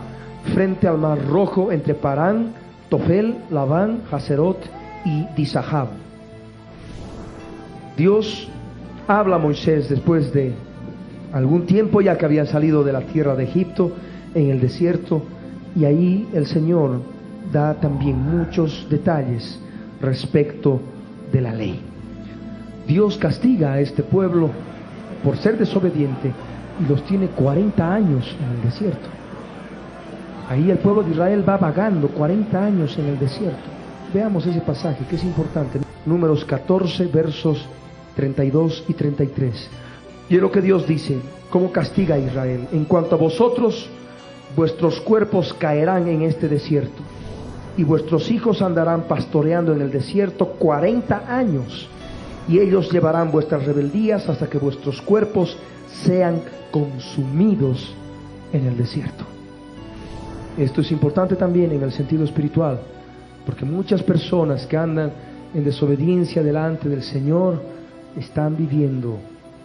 frente al mar Rojo, entre Parán, Tofel, Labán, Haserot y Disahab. Dios habla a Moisés después de algún tiempo, ya que habían salido de la tierra de Egipto, en el desierto, y ahí el Señor da también muchos detalles respecto de la ley. Dios castiga a este pueblo por ser desobediente y los tiene 40 años en el desierto. Ahí el pueblo de Israel va vagando 40 años en el desierto. Veamos ese pasaje que es importante. Números 14, versos 32 y 33. Y es lo que Dios dice, cómo castiga a Israel. En cuanto a vosotros, vuestros cuerpos caerán en este desierto, y vuestros hijos andarán pastoreando en el desierto 40 años, y ellos llevarán vuestras rebeldías hasta que vuestros cuerpos sean consumidos en el desierto. Esto es importante también en el sentido espiritual, porque muchas personas que andan en desobediencia delante del Señor están viviendo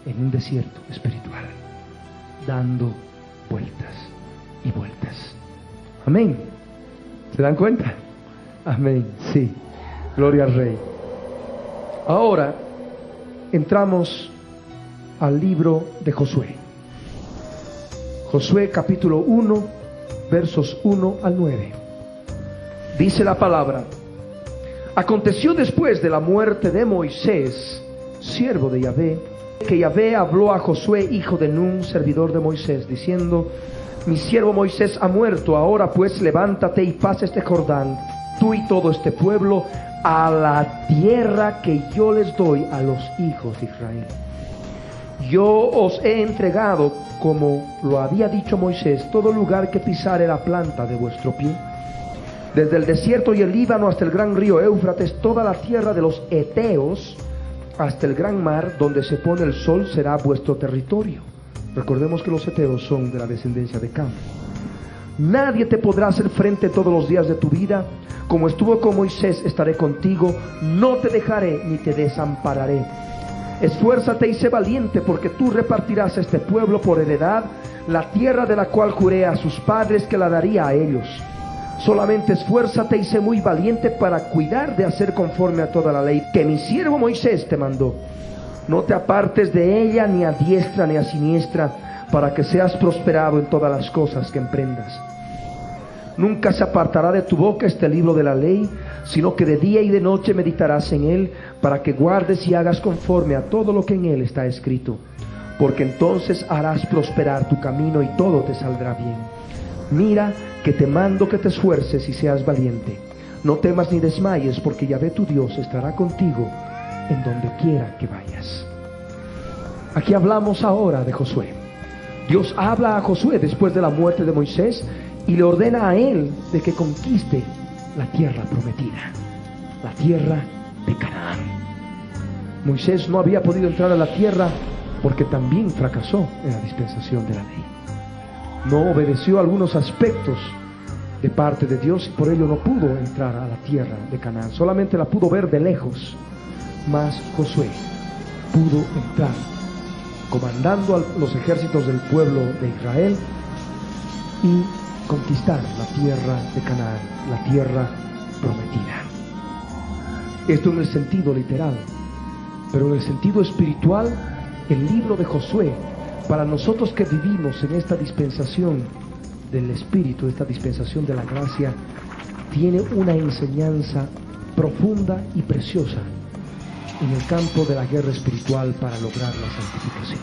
en un desierto espiritual, dando vueltas y vueltas. Amén. ¿Se dan cuenta? Amén. Sí. Gloria al Rey. Ahora entramos al libro de Josué. Josué capítulo 1, versos 1 al 9. Dice la palabra: aconteció después de la muerte de Moisés, siervo de Yahvé, que Yahvé habló a Josué, hijo de Nun, servidor de Moisés, diciendo: mi siervo Moisés ha muerto, ahora pues levántate y pasa este Jordán, tú y todo este pueblo, a la tierra que yo les doy a los hijos de Israel. Yo os he entregado, como lo había dicho Moisés, todo lugar que pisare la planta de vuestro pie, desde el desierto y el Líbano hasta el gran río Éufrates, toda la tierra de los heteos, hasta el gran mar, donde se pone el sol, será vuestro territorio. Recordemos que los heteos son de la descendencia de Cam. Nadie te podrá hacer frente todos los días de tu vida. Como estuve con Moisés, estaré contigo. No te dejaré ni te desampararé. Esfuérzate y sé valiente, porque tú repartirás a este pueblo por heredad la tierra de la cual juré a sus padres que la daría a ellos. Solamente esfuérzate y sé muy valiente para cuidar de hacer conforme a toda la ley que mi siervo Moisés te mandó. No te apartes de ella ni a diestra ni a siniestra, para que seas prosperado en todas las cosas que emprendas. Nunca se apartará de tu boca este libro de la ley, sino que de día y de noche meditarás en él, para que guardes y hagas conforme a todo lo que en él está escrito, porque entonces harás prosperar tu camino y todo te saldrá bien. Mira que te mando que te esfuerces y seas valiente. No temas ni desmayes, porque Yahvé tu Dios estará contigo en donde quiera que vayas. Aquí hablamos ahora de Josué. Dios habla a Josué después de la muerte de Moisés y le ordena a él de que conquiste la tierra prometida, la tierra de Canaán. Moisés no había podido entrar a la tierra porque también fracasó en la dispensación de la ley. No obedeció algunos aspectos de parte de Dios y por ello no pudo entrar a la tierra de Canaán. Solamente la pudo ver de lejos. Mas Josué pudo entrar comandando a los ejércitos del pueblo de Israel y conquistar la tierra de Canaán, la tierra prometida. Esto en el sentido literal, pero en el sentido espiritual, el libro de Josué, para nosotros que vivimos en esta dispensación del Espíritu, esta dispensación de la gracia, tiene una enseñanza profunda y preciosa en el campo de la guerra espiritual para lograr la santificación.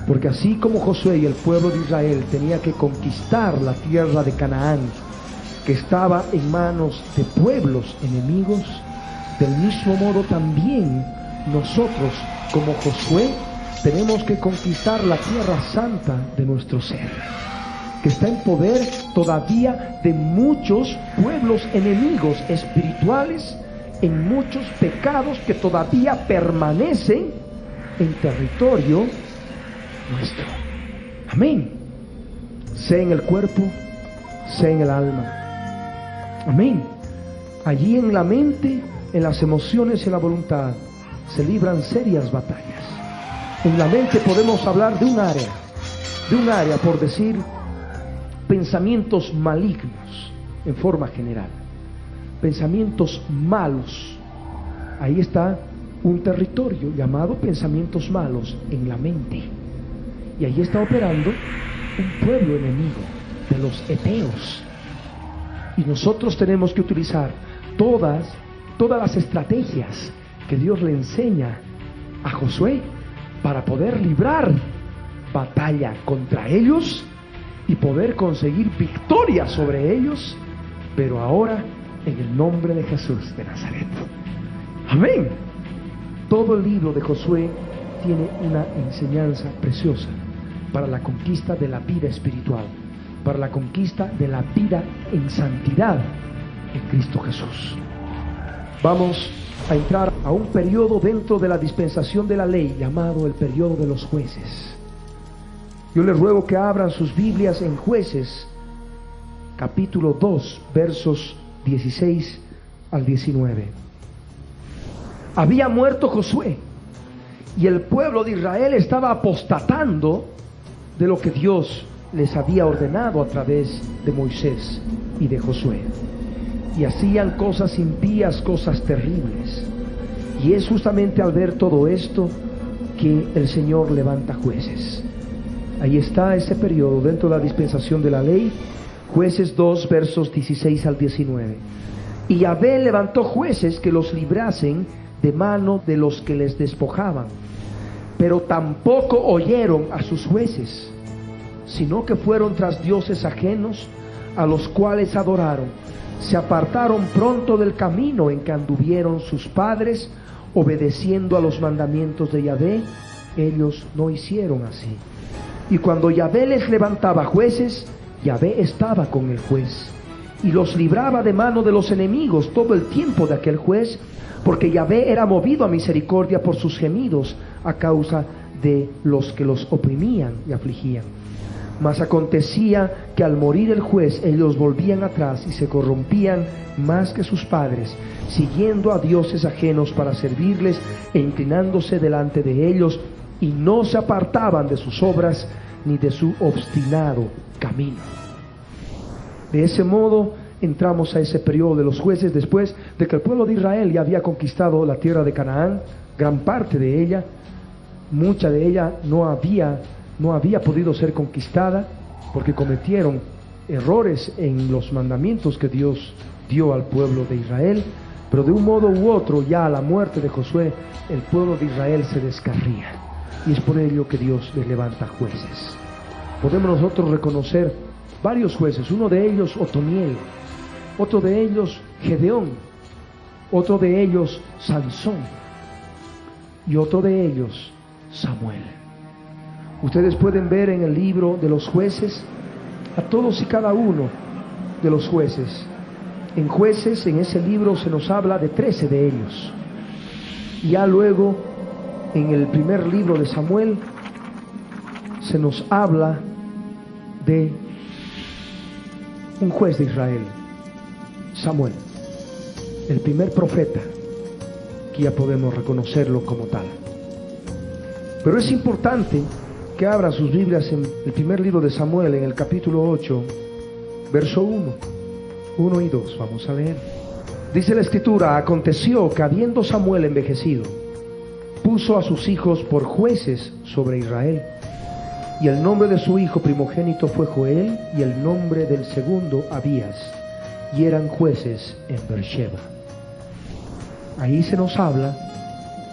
Porque así como Josué y el pueblo de Israel tenía que conquistar la tierra de Canaán, que estaba en manos de pueblos enemigos, del mismo modo también nosotros como Josué tenemos que conquistar la tierra santa de nuestro ser, que está en poder todavía de muchos pueblos enemigos espirituales, en muchos pecados que todavía permanecen en territorio nuestro. Amén. sea en el cuerpo, sea en el alma. Amén. Allí en la mente, en las emociones y en la voluntad se libran serias batallas. En la mente podemos hablar de un área, por decir, pensamientos malignos en forma general, pensamientos malos. Ahí está un territorio llamado pensamientos malos en la mente, y ahí está operando un pueblo enemigo de los heteos, y nosotros tenemos que utilizar todas las estrategias que Dios le enseña a Josué para poder librar batalla contra ellos y poder conseguir victoria sobre ellos, pero ahora en el nombre de Jesús de Nazaret. Amén. Todo el libro de Josué tiene una enseñanza preciosa para la conquista de la vida espiritual, para la conquista de la vida en santidad en Cristo Jesús. Vamos a entrar a un periodo dentro de la dispensación de la ley llamado el periodo de los jueces. Yo les ruego que abran sus Biblias en Jueces, capítulo 2, versos 16 al 19. Había muerto Josué y el pueblo de Israel estaba apostatando de lo que Dios les había ordenado a través de Moisés y de Josué, y hacían cosas impías, cosas terribles. Y es justamente al ver todo esto que el Señor levanta jueces. Ahí está ese periodo dentro de la dispensación de la ley, Jueces 2, versos 16 al 19. Y Yahvé levantó jueces que los librasen de mano de los que les despojaban, pero tampoco oyeron a sus jueces, sino que fueron tras dioses ajenos, a los cuales adoraron. Se apartaron pronto del camino en que anduvieron sus padres, obedeciendo a los mandamientos de Yahvé. Ellos no hicieron así. Y cuando Yahvé les levantaba jueces, Yahvé estaba con el juez, y los libraba de mano de los enemigos todo el tiempo de aquel juez, porque Yahvé era movido a misericordia por sus gemidos a causa de los que los oprimían y afligían. Mas acontecía que al morir el juez, ellos volvían atrás y se corrompían más que sus padres, siguiendo a dioses ajenos para servirles e inclinándose delante de ellos, y no se apartaban de sus obras ni de su obstinado camino. De ese modo entramos a ese periodo de los jueces, después de que el pueblo de Israel ya había conquistado la tierra de Canaán, gran parte de ella. Mucha de ella no había podido ser conquistada porque cometieron errores en los mandamientos que Dios dio al pueblo de Israel, pero de un modo u otro, ya a la muerte de Josué, el pueblo de Israel se descarría, y es por ello que Dios les levanta jueces. Podemos nosotros reconocer varios jueces, uno de ellos Otoniel, otro de ellos Gedeón, otro de ellos Sansón y otro de ellos Samuel. Ustedes pueden ver en el libro de los jueces a todos y cada uno de los jueces. En Jueces, en ese libro, se nos habla de 13 de ellos. Y ya luego, en el primer libro de Samuel, se nos habla de un juez de Israel, Samuel, el primer profeta, que ya podemos reconocerlo como tal. Pero es importante que abran sus Biblias en el primer libro de Samuel, en el capítulo 8, verso 1 y 2, vamos a leer. Dice la Escritura: aconteció que habiendo Samuel envejecido, puso a sus hijos por jueces sobre Israel, y el nombre de su hijo primogénito fue Joel, y el nombre del segundo Abías, y eran jueces en Beersheba. Ahí se nos habla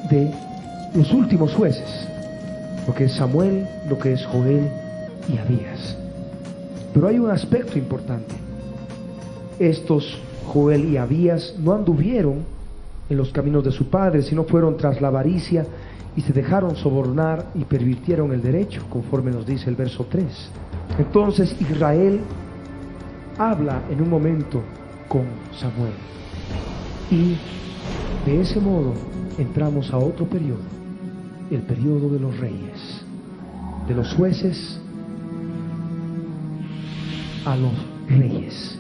de los últimos jueces, lo que es Samuel, lo que es Joel y Abías. Pero hay un aspecto importante. Estos Joel y Abías no anduvieron en los caminos de su padre, sino fueron tras la avaricia y se dejaron sobornar y pervirtieron el derecho, conforme nos dice el verso 3. Entonces Israel habla en un momento con Samuel, y de ese modo entramos a otro periodo, el periodo de los reyes, de los jueces a los reyes.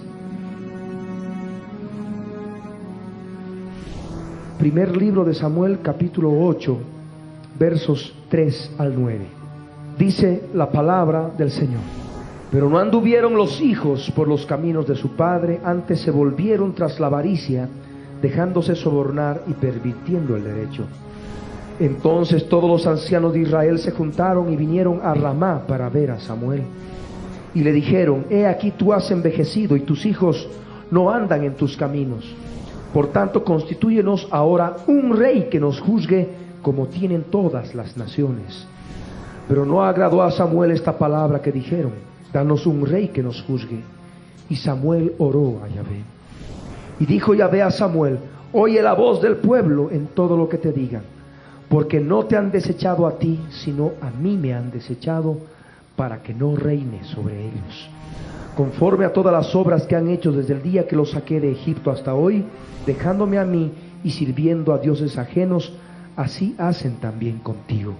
Primer libro de Samuel, capítulo 8, versos 3 al 9. Dice la palabra del Señor: pero no anduvieron los hijos por los caminos de su padre, antes se volvieron tras la avaricia, dejándose sobornar y pervirtiendo el derecho. Entonces todos los ancianos de Israel se juntaron y vinieron a Ramá para ver a Samuel. Y le dijeron: he aquí tú has envejecido y tus hijos no andan en tus caminos. Por tanto, constitúyenos ahora un rey que nos juzgue como tienen todas las naciones. Pero no agradó a Samuel esta palabra que dijeron: danos un rey que nos juzgue. Y Samuel oró a Yahvé. Y dijo Yahvé a Samuel: oye la voz del pueblo en todo lo que te digan, porque no te han desechado a ti, sino a mí me han desechado, para que no reine sobre ellos. Conforme a todas las obras que han hecho desde el día que los saqué de Egipto hasta hoy, dejándome a mí y sirviendo a dioses ajenos, así hacen también contigo.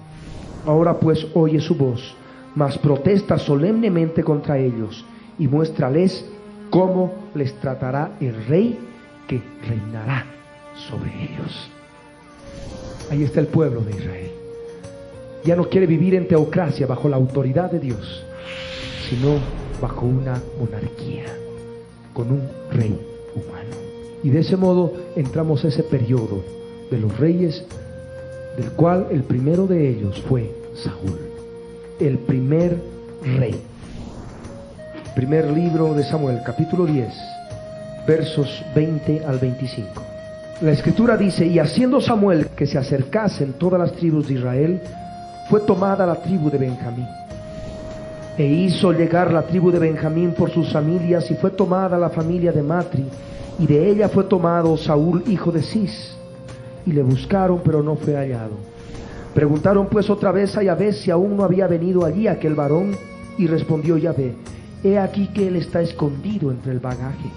Ahora pues oye su voz, mas protesta solemnemente contra ellos, y muéstrales cómo les tratará el rey que reinará sobre ellos. Ahí está el pueblo de Israel. Ya no quiere vivir en teocracia bajo la autoridad de Dios, sino bajo una monarquía, con un rey humano. Y de ese modo entramos a ese periodo de los reyes, del cual el primero de ellos fue Saúl, el primer rey. Primer libro de Samuel, capítulo 10, versos 20 al 25. La escritura dice: y haciendo Samuel que se acercasen todas las tribus de Israel, fue tomada la tribu de Benjamín. E hizo llegar la tribu de Benjamín por sus familias, y fue tomada la familia de Matri, y de ella fue tomado Saúl, hijo de Cis. Y le buscaron, pero no fue hallado. Preguntaron pues otra vez a Yahvé si aún no había venido allí aquel varón, y respondió Yahvé: he aquí que él está escondido entre el bagaje.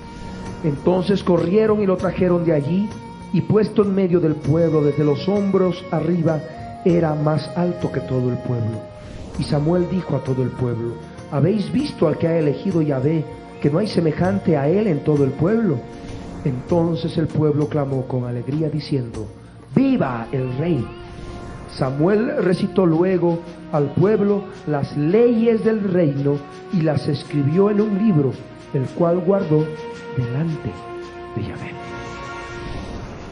Entonces corrieron y lo trajeron de allí, y puesto en medio del pueblo, desde los hombros arriba, era más alto que todo el pueblo. Y Samuel dijo a todo el pueblo: ¿habéis visto al que ha elegido Yahvé, que no hay semejante a él en todo el pueblo? Entonces el pueblo clamó con alegría diciendo: ¡viva el rey! Samuel recitó luego al pueblo las leyes del reino y las escribió en un libro, el cual guardó delante de Yahvé.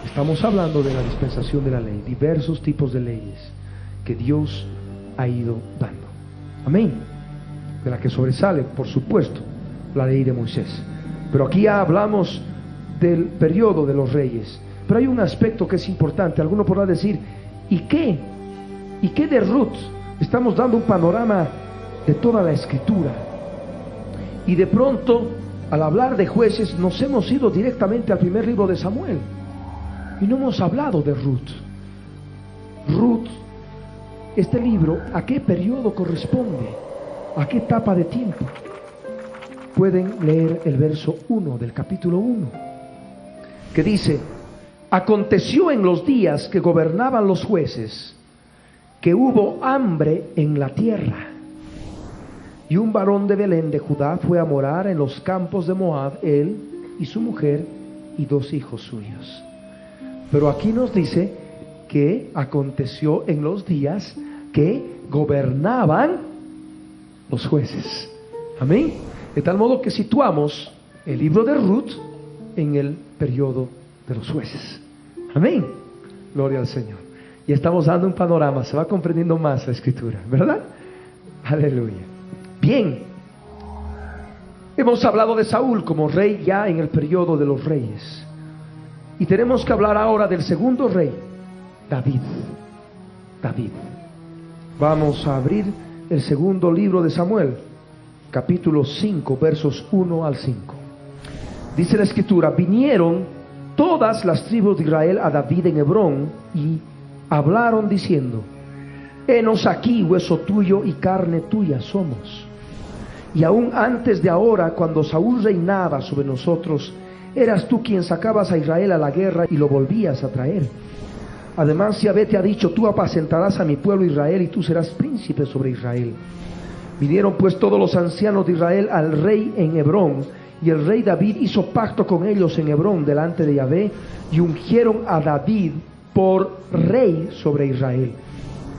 Estamos hablando de la dispensación de la ley, diversos tipos de leyes que Dios ha ido dando. Amén. De la que sobresale, por supuesto, la ley de Moisés. Pero aquí ya hablamos del periodo de los reyes. Pero hay un aspecto que es importante. Alguno podrá decir: ¿y qué? ¿Y qué de Ruth? Estamos dando un panorama de toda la escritura. Y de pronto, al hablar de jueces, nos hemos ido directamente al primer libro de Samuel. Y no hemos hablado de Ruth. Ruth, este libro, ¿a qué periodo corresponde? ¿A qué etapa de tiempo? Pueden leer el verso 1 del capítulo 1, que dice: aconteció en los días que gobernaban los jueces, que hubo hambre en la tierra, y un varón de Belén de Judá fue a morar en los campos de Moab, él y su mujer y 2 hijos suyos. Pero aquí nos dice que aconteció en los días que gobernaban los jueces. Amén. De tal modo que situamos el libro de Ruth en el periodo de los jueces. Amén. Gloria al Señor. Y estamos dando un panorama, se va comprendiendo más la escritura, ¿verdad? Aleluya. Bien, hemos hablado de Saúl como rey ya en el periodo de los reyes, y tenemos que hablar ahora del segundo rey, David. Vamos a abrir el segundo libro de Samuel, capítulo 5, versos 1 al 5. Dice la escritura: vinieron todas las tribus de Israel a David en Hebrón y hablaron diciendo: henos aquí, hueso tuyo y carne tuya somos. Y aún antes de ahora, cuando Saúl reinaba sobre nosotros, eras tú quien sacabas a Israel a la guerra y lo volvías a traer. Además, Yahvé te ha dicho: tú apacentarás a mi pueblo Israel y tú serás príncipe sobre Israel. Vinieron pues todos los ancianos de Israel al rey en Hebrón, y el rey David hizo pacto con ellos en Hebrón delante de Yahvé, y ungieron a David por rey sobre Israel.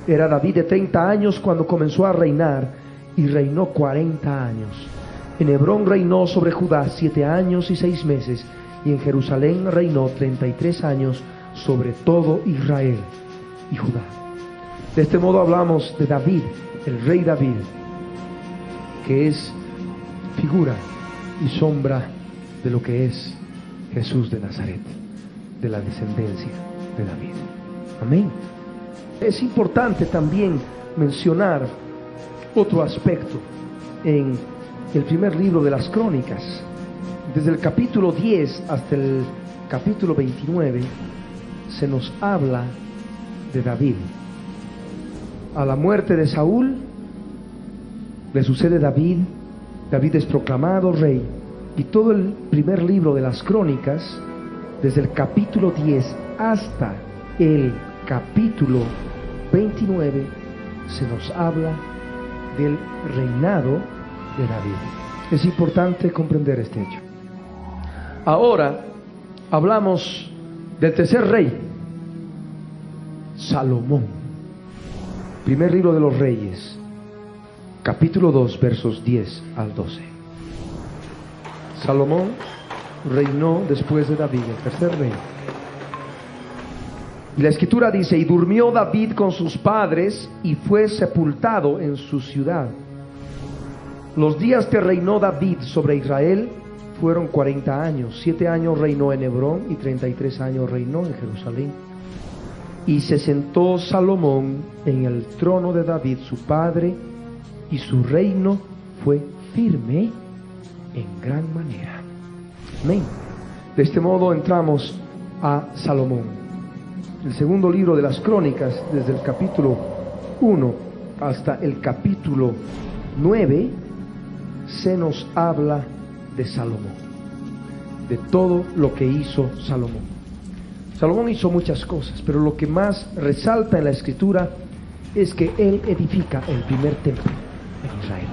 Era David de 30 años cuando comenzó a reinar, y reinó 40 años. En Hebrón reinó sobre Judá 7 años y 6 meses, y en Jerusalén reinó 33 años sobre todo Israel y Judá. De este modo hablamos de David, el rey David, que es figura y sombra de lo que es Jesús de Nazaret, de la descendencia de David. Amén. Es importante también mencionar otro aspecto en el primer libro de las Crónicas. Desde el capítulo 10 hasta el capítulo 29 se nos habla de David. A la muerte de Saúl le sucede David. David es proclamado rey, y todo el primer libro de las Crónicas, desde el capítulo 10 hasta el capítulo 29, se nos habla del reinado de David. Es importante comprender este hecho. Ahora hablamos del tercer rey, Salomón. Primer libro de los Reyes, capítulo 2, versos 10 al 12. Salomón reinó después de David, el tercer rey. Y la escritura dice: y durmió David con sus padres y fue sepultado en su ciudad. Los días que reinó David sobre Israel fueron 40 años. 7 años reinó en Hebrón y 33 años reinó en Jerusalén. Y se sentó Salomón en el trono de David su padre, y su reino fue firme en gran manera. Amén. De este modo entramos a Salomón. El segundo libro de las Crónicas, desde el capítulo 1 hasta el capítulo 9, se nos habla de Salomón, de todo lo que hizo Salomón. Salomón hizo muchas cosas, pero lo que más resalta en la escritura es que él edifica el primer templo en Israel.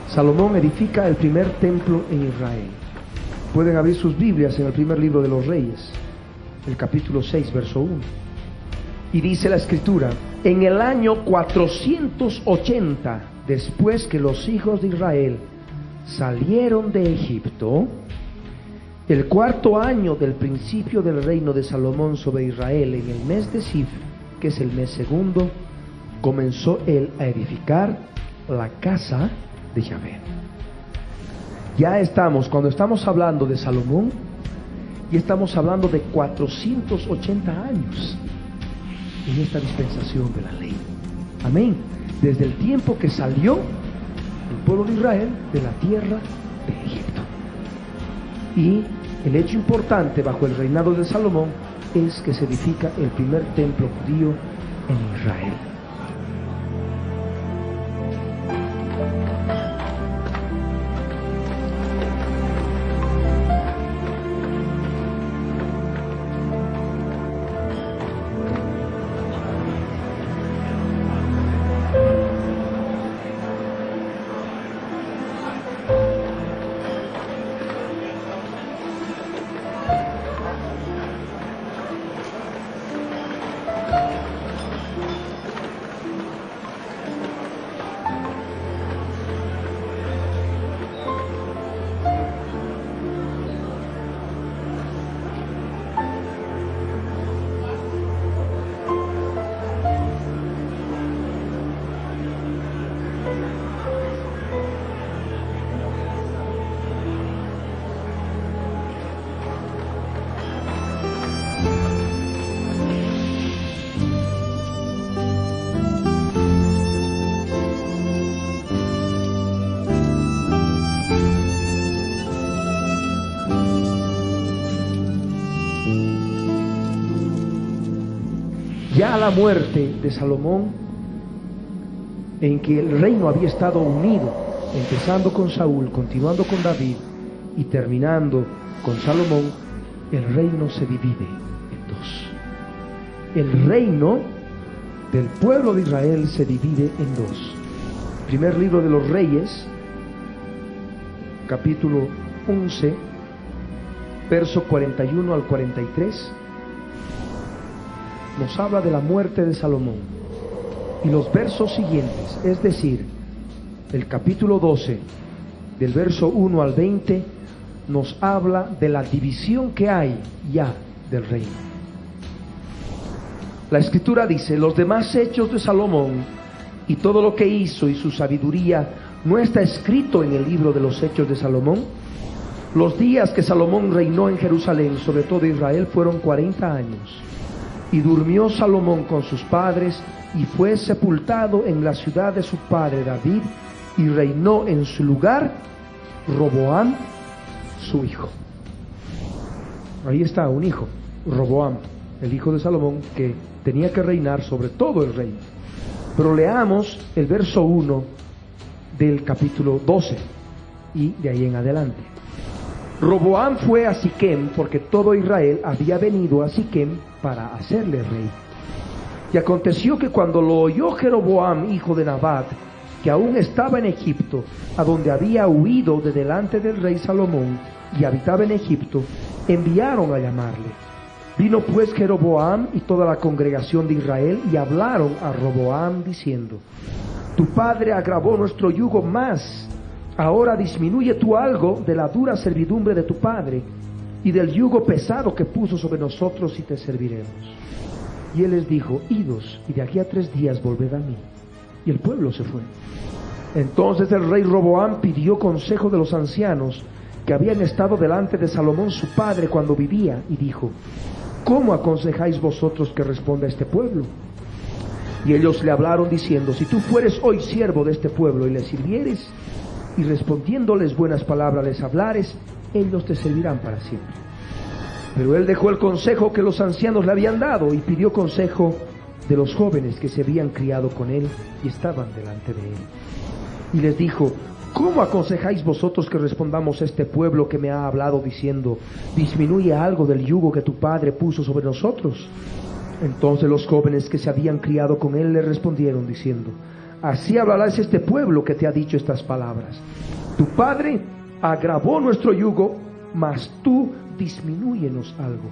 Salomón edifica el primer templo en Israel. Pueden abrir sus Biblias en el primer libro de los Reyes, el capítulo 6, verso 1. Y dice la escritura: en el año 480, después que los hijos de Israel salieron de Egipto, el 4.º año del principio del reino de Salomón sobre Israel, en el mes de Sif, que es el mes segundo, comenzó él a edificar la casa de Yahvé. Ya estamos, cuando estamos hablando de Salomón, y estamos hablando de 480 años en esta dispensación de la ley. Amén. Desde el tiempo que salió el pueblo de Israel de la tierra de Egipto. Y el hecho importante bajo el reinado de Salomón es que se edifica el primer templo judío en Israel. Ya a la muerte de Salomón, en que el reino había estado unido, empezando con Saúl, continuando con David y terminando con Salomón, el reino se divide en dos. El reino del pueblo de Israel se divide en dos. Primer libro de los Reyes, capítulo 11, verso 41 al 43, nos habla de la muerte de Salomón. Y los versos siguientes, es decir, el capítulo 12, del verso 1 al 20, nos habla de la división que hay ya del reino. La Escritura dice: los demás hechos de Salomón y todo lo que hizo y su sabiduría, ¿no está escrito en el libro de los hechos de Salomón? Los días que Salomón reinó en Jerusalén sobre todo Israel fueron 40 años. Y durmió Salomón con sus padres y fue sepultado en la ciudad de su padre David, y reinó en su lugar Roboam, su hijo. Ahí está un hijo, Roboam, el hijo de Salomón, que tenía que reinar sobre todo el reino. Pero leamos el verso 1 del capítulo 12 y de ahí en adelante. Roboam fue a Siquem, porque todo Israel había venido a Siquem para hacerle rey. Y aconteció que cuando lo oyó Jeroboam, hijo de Nabat, que aún estaba en Egipto, a donde había huido de delante del rey Salomón, y habitaba en Egipto, enviaron a llamarle. Vino pues Jeroboam y toda la congregación de Israel, y hablaron a Roboam diciendo: tu padre agravó nuestro yugo más, ahora disminuye tú algo de la dura servidumbre de tu padre, y del yugo pesado que puso sobre nosotros, y te serviremos. Y él les dijo: idos, y de aquí a 3 días volved a mí. Y el pueblo se fue. Entonces el rey Roboam pidió consejo de los ancianos que habían estado delante de Salomón su padre cuando vivía, y dijo: ¿cómo aconsejáis vosotros que responda a este pueblo? Y ellos le hablaron diciendo: si tú fueres hoy siervo de este pueblo y les sirvieres, y respondiéndoles buenas palabras les hablares, ellos te servirán para siempre. Pero él dejó el consejo que los ancianos le habían dado, y pidió consejo de los jóvenes que se habían criado con él y estaban delante de él. Y les dijo: ¿cómo aconsejáis vosotros que respondamos a este pueblo que me ha hablado diciendo: disminuye algo del yugo que tu padre puso sobre nosotros? Entonces los jóvenes que se habían criado con él le respondieron diciendo: así hablarás este pueblo que te ha dicho estas palabras: tu padre agravó nuestro yugo, mas tú disminúyenos algo.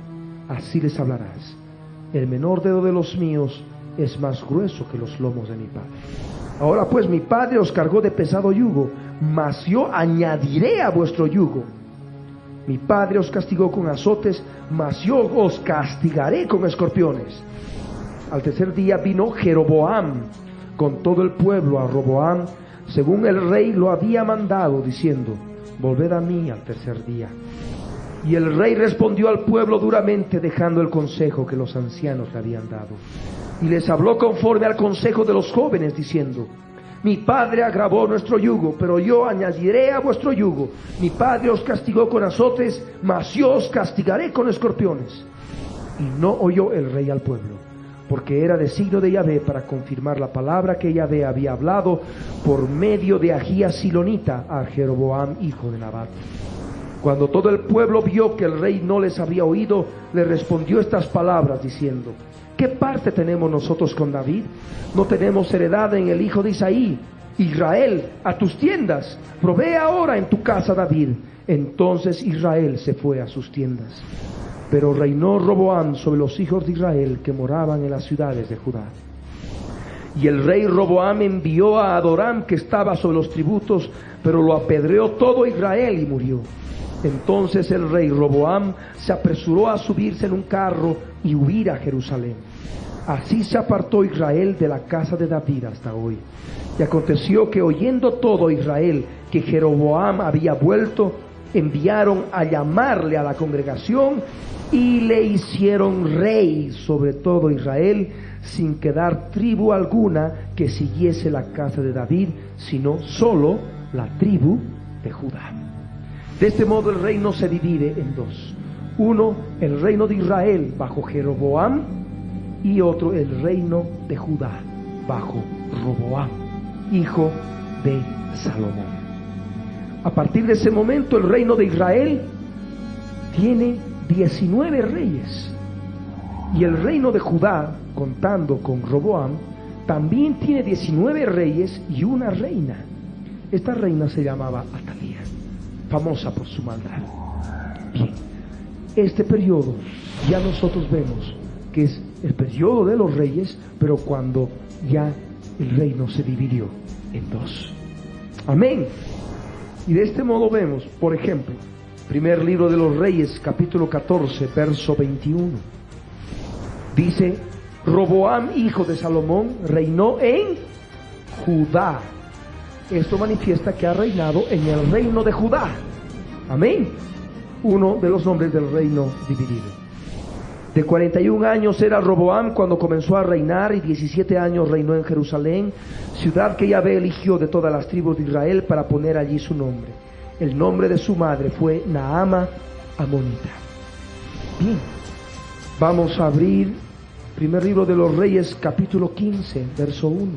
Así les hablarás: el menor dedo de los míos es más grueso que los lomos de mi padre. Ahora pues mi padre os cargó de pesado yugo, mas yo añadiré a vuestro yugo. Mi padre os castigó con azotes, mas yo os castigaré con escorpiones. Al 3er día vino Jeroboam con todo el pueblo a Roboam, según el rey lo había mandado, diciendo: volved a mí al 3er día. Y el rey respondió al pueblo duramente, dejando el consejo que los ancianos le habían dado. Y les habló conforme al consejo de los jóvenes, diciendo: mi padre agravó nuestro yugo, pero yo añadiré a vuestro yugo. Mi padre os castigó con azotes, mas yo os castigaré con escorpiones. Y no oyó el rey al pueblo, porque era designio de Yahvé para confirmar la palabra que Yahvé había hablado por medio de Ahías Silonita a Jeroboam, hijo de Nabat. Cuando todo el pueblo vio que el rey no les había oído, le respondió estas palabras diciendo: ¿qué parte tenemos nosotros con David? No tenemos heredad en el hijo de Isaí. Israel, a tus tiendas, provee ahora en tu casa David. Entonces Israel se fue a sus tiendas. Pero reinó Roboam sobre los hijos de Israel que moraban en las ciudades de Judá. Y el rey Roboam envió a Adoram, que estaba sobre los tributos, pero lo apedreó todo Israel y murió. Entonces el rey Roboam se apresuró a subirse en un carro y huir a Jerusalén. Así se apartó Israel de la casa de David hasta hoy. Y aconteció que, oyendo todo Israel que Jeroboam había vuelto, enviaron a llamarle a la congregación y le hicieron rey sobre todo Israel, sin quedar tribu alguna que siguiese la casa de David, sino solo la tribu de Judá. De este modo el reino se divide en dos: uno, el reino de Israel bajo Jeroboam, y otro, el reino de Judá bajo Roboam, hijo de Salomón. A partir de ese momento el reino de Israel tiene 19 reyes, y el reino de Judá, contando con Roboam, también tiene 19 reyes y una reina. Esta reina se llamaba Atalía, famosa por su maldad. Bien, este periodo ya nosotros vemos que es el periodo de los reyes, pero cuando ya el reino se dividió en dos. Amén. Y de este modo vemos, por ejemplo, primer libro de los Reyes, capítulo 14, verso 21. Dice: Roboam, hijo de Salomón, reinó en Judá. Esto manifiesta que ha reinado en el reino de Judá. Amén. Uno de los nombres del reino dividido. De 41 años era Roboam cuando comenzó a reinar, y 17 años reinó en Jerusalén, ciudad que Yahvé eligió de todas las tribus de Israel para poner allí su nombre. El nombre de su madre fue Naama Amonita. Bien, vamos a abrir primer libro de los Reyes, capítulo 15, verso 1.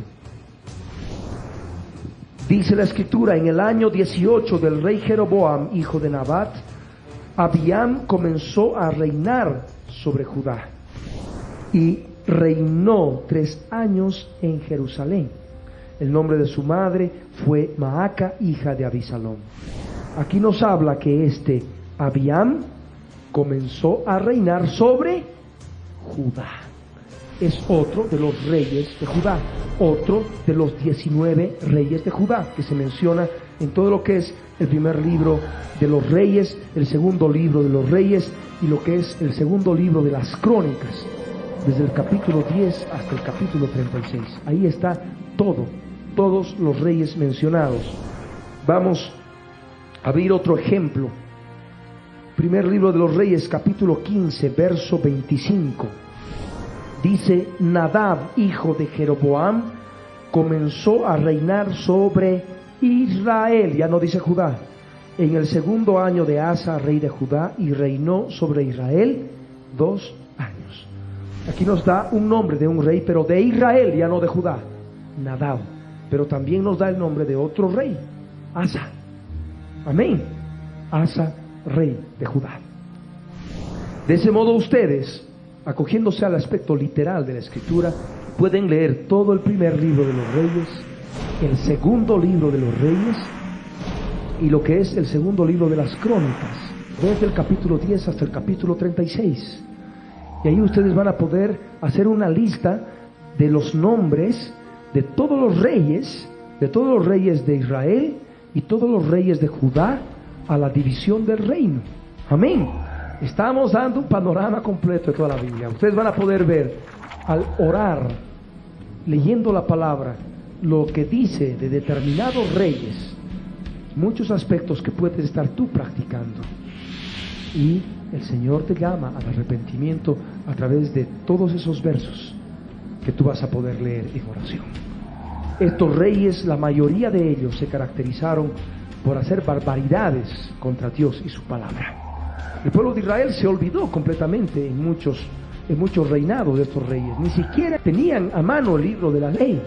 Dice la escritura: en el año 18 del rey Jeroboam, hijo de Nabat, Abiam comenzó a reinar sobre Judá, y reinó 3 años en Jerusalén. El nombre de su madre fue Maaca, hija de Abisalom. Aquí nos habla que este Abiam comenzó a reinar sobre Judá. Es otro de los reyes de Judá, otro de los 19 reyes de Judá que se menciona en todo lo que es el primer libro de los Reyes, el segundo libro de los Reyes y lo que es el segundo libro de las Crónicas, desde el capítulo 10 hasta el capítulo 36. Ahí está todos los reyes mencionados. Vamos a ver otro ejemplo. Primer libro de los Reyes, capítulo 15, verso 25. Dice: Nadab, hijo de Jeroboam, comenzó a reinar sobre Israel, ya no dice Judá, en el segundo año de Asa, rey de Judá, y reinó sobre Israel 2 años. Aquí nos da un nombre de un rey, pero de Israel, ya no de Judá, Nadab. Pero también nos da el nombre de otro rey, Asa. Amén. Asa, rey de Judá. De ese modo ustedes, acogiéndose al aspecto literal de la escritura, pueden leer todo el primer libro de los Reyes, el segundo libro de los Reyes y lo que es el segundo libro de las Crónicas, desde el capítulo 10 hasta el capítulo 36. Y ahí ustedes van a poder hacer una lista de los nombres de todos los reyes de Israel y todos los reyes de Judá a la división del reino. Amén. Estamos dando un panorama completo de toda la Biblia. Ustedes van a poder ver, al orar, leyendo la palabra, lo que dice de determinados reyes, muchos aspectos que puedes estar tú practicando. Y el Señor te llama al arrepentimiento a través de todos esos versos que tú vas a poder leer en oración. Estos reyes, la mayoría de ellos se caracterizaron por hacer barbaridades contra Dios y su palabra. El pueblo de Israel se olvidó completamente en muchos reinados de estos reyes. Ni siquiera tenían a mano el libro de la ley.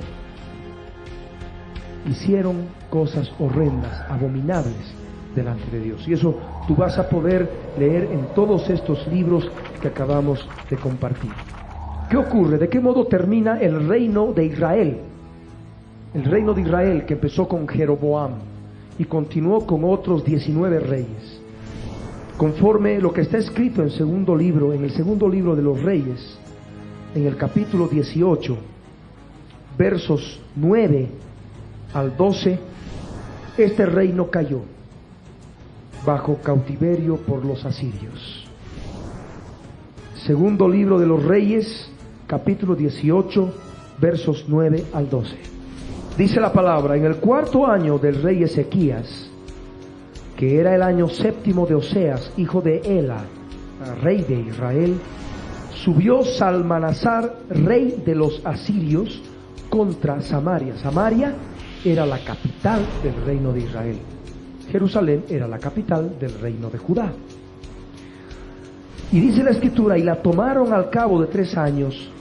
Hicieron cosas horrendas, abominables delante de Dios. Y eso tú vas a poder leer en todos estos libros que acabamos de compartir. ¿Qué ocurre? ¿De qué modo termina el reino de Israel? El reino de Israel, que empezó con Jeroboam y continuó con otros 19 reyes. Conforme lo que está escrito en el segundo libro de los Reyes, en el capítulo 18, versos 9 al 12, este reino cayó bajo cautiverio por los asirios. Segundo libro de los Reyes, capítulo 18, versos 9 al 12. Dice la palabra: en el 4º año del rey Ezequías, que era el año 7º de Oseas, hijo de Ela, rey de Israel, subió Salmanasar, rey de los asirios, contra Samaria. Samaria era la capital del reino de Israel. Jerusalén era la capital del reino de Judá. Y dice la escritura: y la tomaron al cabo de 3 años,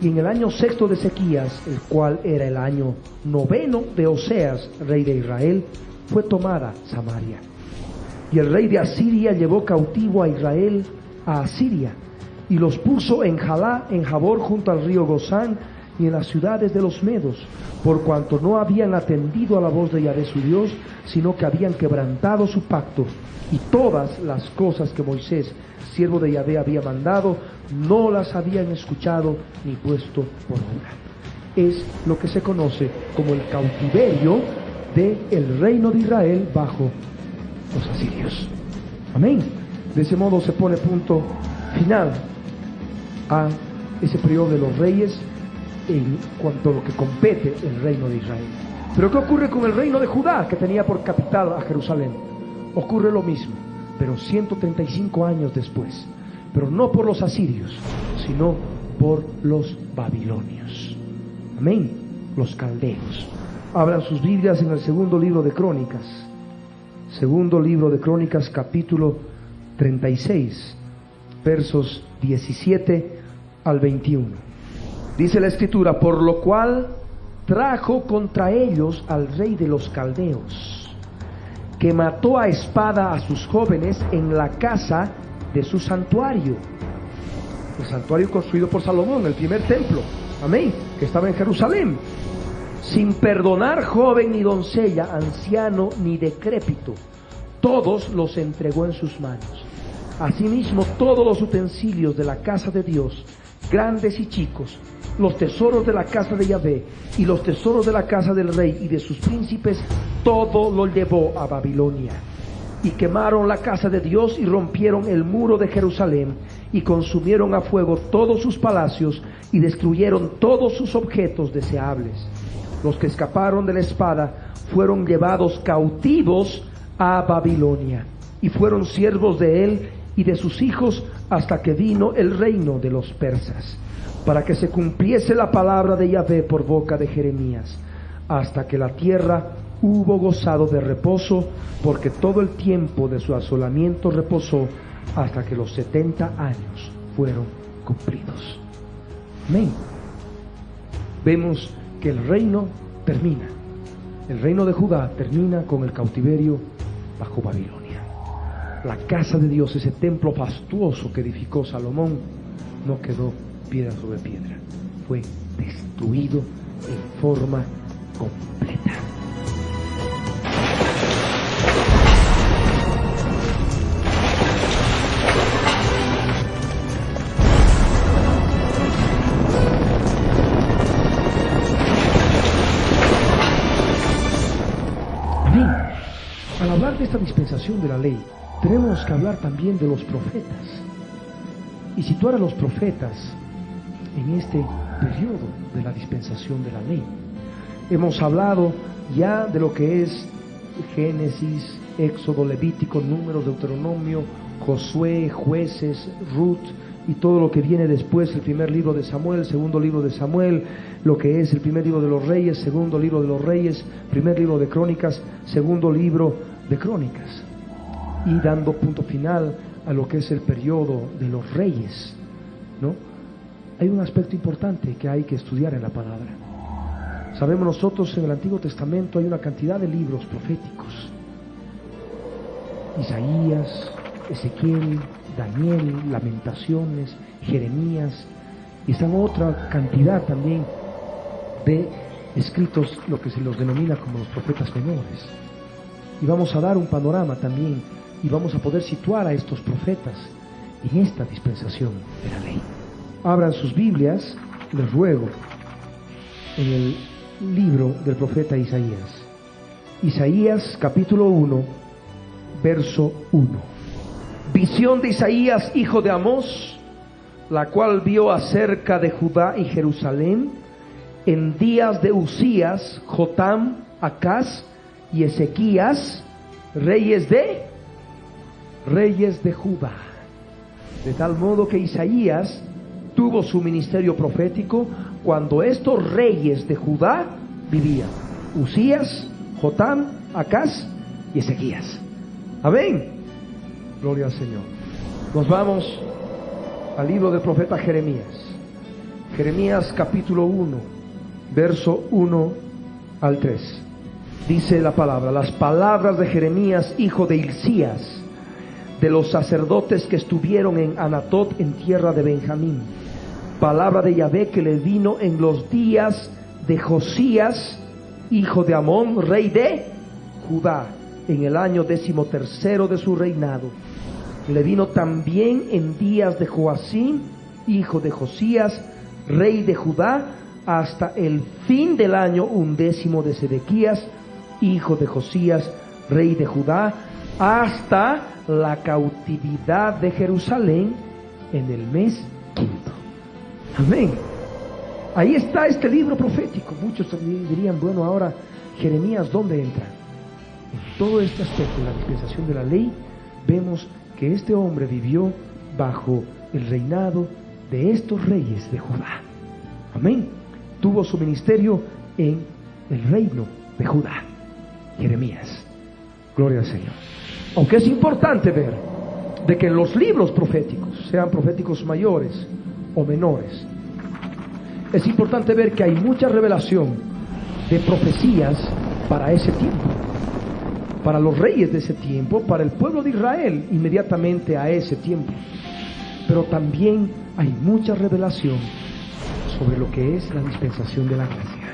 y en el año 6º de Ezequías, el cual era el año 9º de Oseas, rey de Israel, fue tomada Samaria. Y el rey de Asiria llevó cautivo a Israel a Asiria, y los puso en Jalá, en Jabor, junto al río Gozán, ni en las ciudades de los medos, por cuanto no habían atendido a la voz de Yahvé su Dios, sino que habían quebrantado su pacto, y todas las cosas que Moisés, siervo de Yahvé, había mandado, no las habían escuchado ni puesto por obra. Es lo que se conoce como el cautiverio del reino de Israel bajo los asirios. Amén. De ese modo se pone punto final a ese periodo de los reyes en cuanto a lo que compete el reino de Israel. Pero ¿qué ocurre con el reino de Judá, que tenía por capital a Jerusalén? Ocurre lo mismo, pero 135 años después, pero no por los asirios, sino por los babilonios. Amén. Los caldeos. Abran sus Biblias en el segundo libro de Crónicas. Segundo libro de Crónicas, capítulo 36, versos 17 al 21. Dice la Escritura: por lo cual trajo contra ellos al rey de los caldeos, que mató a espada a sus jóvenes en la casa de su santuario. El santuario construido por Salomón, el primer templo, amén, que estaba en Jerusalén, sin perdonar joven ni doncella, anciano ni decrépito. Todos los entregó en sus manos. Asimismo, todos los utensilios de la casa de Dios, grandes y chicos, los tesoros de la casa de Yahvé y los tesoros de la casa del rey y de sus príncipes, todo lo llevó a Babilonia. Y quemaron la casa de Dios y rompieron el muro de Jerusalén y consumieron a fuego todos sus palacios y destruyeron todos sus objetos deseables. Los que escaparon de la espada fueron llevados cautivos a Babilonia y fueron siervos de él y de sus hijos hasta que vino el reino de los persas, para que se cumpliese la palabra de Yahvé por boca de Jeremías, hasta que la tierra hubo gozado de reposo, porque todo el tiempo de su asolamiento reposó hasta que los 70 años fueron cumplidos. Amén. Vemos que el reino termina. El reino de Judá termina con el cautiverio bajo Babilonia. La casa de Dios, ese templo fastuoso que edificó Salomón, no quedó piedra sobre piedra. Fue destruido en forma completa. Amén. Al hablar de esta dispensación de la ley, tenemos que hablar también de los profetas y situar a los profetas en este periodo de la dispensación de la ley. Hemos hablado ya de lo que es Génesis, Éxodo, Levítico, Números, Deuteronomio, Josué, Jueces, Ruth y todo lo que viene después, el primer libro de Samuel, segundo libro de Samuel, lo que es el primer libro de los Reyes, segundo libro de los Reyes, primer libro de Crónicas, segundo libro de Crónicas, y dando punto final a lo que es el periodo de los reyes, ¿no? Hay un aspecto importante que hay que estudiar en la palabra. Sabemos nosotros, en el Antiguo Testamento hay una cantidad de libros proféticos: Isaías, Ezequiel, Daniel, Lamentaciones, Jeremías, y están otra cantidad también de escritos, lo que se los denomina como los profetas menores. Y vamos a dar un panorama también, y vamos a poder situar a estos profetas en esta dispensación de la ley. Abran sus Biblias, les ruego, en el libro del profeta Isaías. Isaías capítulo 1, verso 1. Visión de Isaías, hijo de Amós, la cual vio acerca de Judá y Jerusalén en días de Usías, Jotam, Acaz y Ezequías, reyes de Judá. De tal modo que Isaías tuvo su ministerio profético cuando estos reyes de Judá vivían: Usías, Jotam, Acaz y Ezequías. Amén. Gloria al Señor. Nos vamos al libro del profeta Jeremías. Jeremías capítulo 1, verso 1 al 3. Dice la palabra: las palabras de Jeremías, hijo de Hilcías, de los sacerdotes que estuvieron en Anatot, en tierra de Benjamín, palabra de Yahvé que le vino en los días de Josías, hijo de Amón, rey de Judá, en el año 13º de su reinado. Le vino también en días de Joacim, hijo de Josías, rey de Judá, hasta el fin del año 11 de Sedequías, hijo de Josías, rey de Judá, hasta la cautividad de Jerusalén en el mes quinto. Amén. Ahí está este libro profético. Muchos dirían, bueno, ahora Jeremías, ¿dónde entra? En todo este aspecto de la dispensación de la ley, vemos que este hombre vivió bajo el reinado de estos reyes de Judá. Amén. Tuvo su ministerio en el reino de Judá. Jeremías. Gloria al Señor. Aunque es importante ver de que en los libros proféticos, sean proféticos mayores o menores, es importante ver que hay mucha revelación de profecías para ese tiempo, para los reyes de ese tiempo, para el pueblo de Israel inmediatamente a ese tiempo. Pero también hay mucha revelación sobre lo que es la dispensación de la gracia,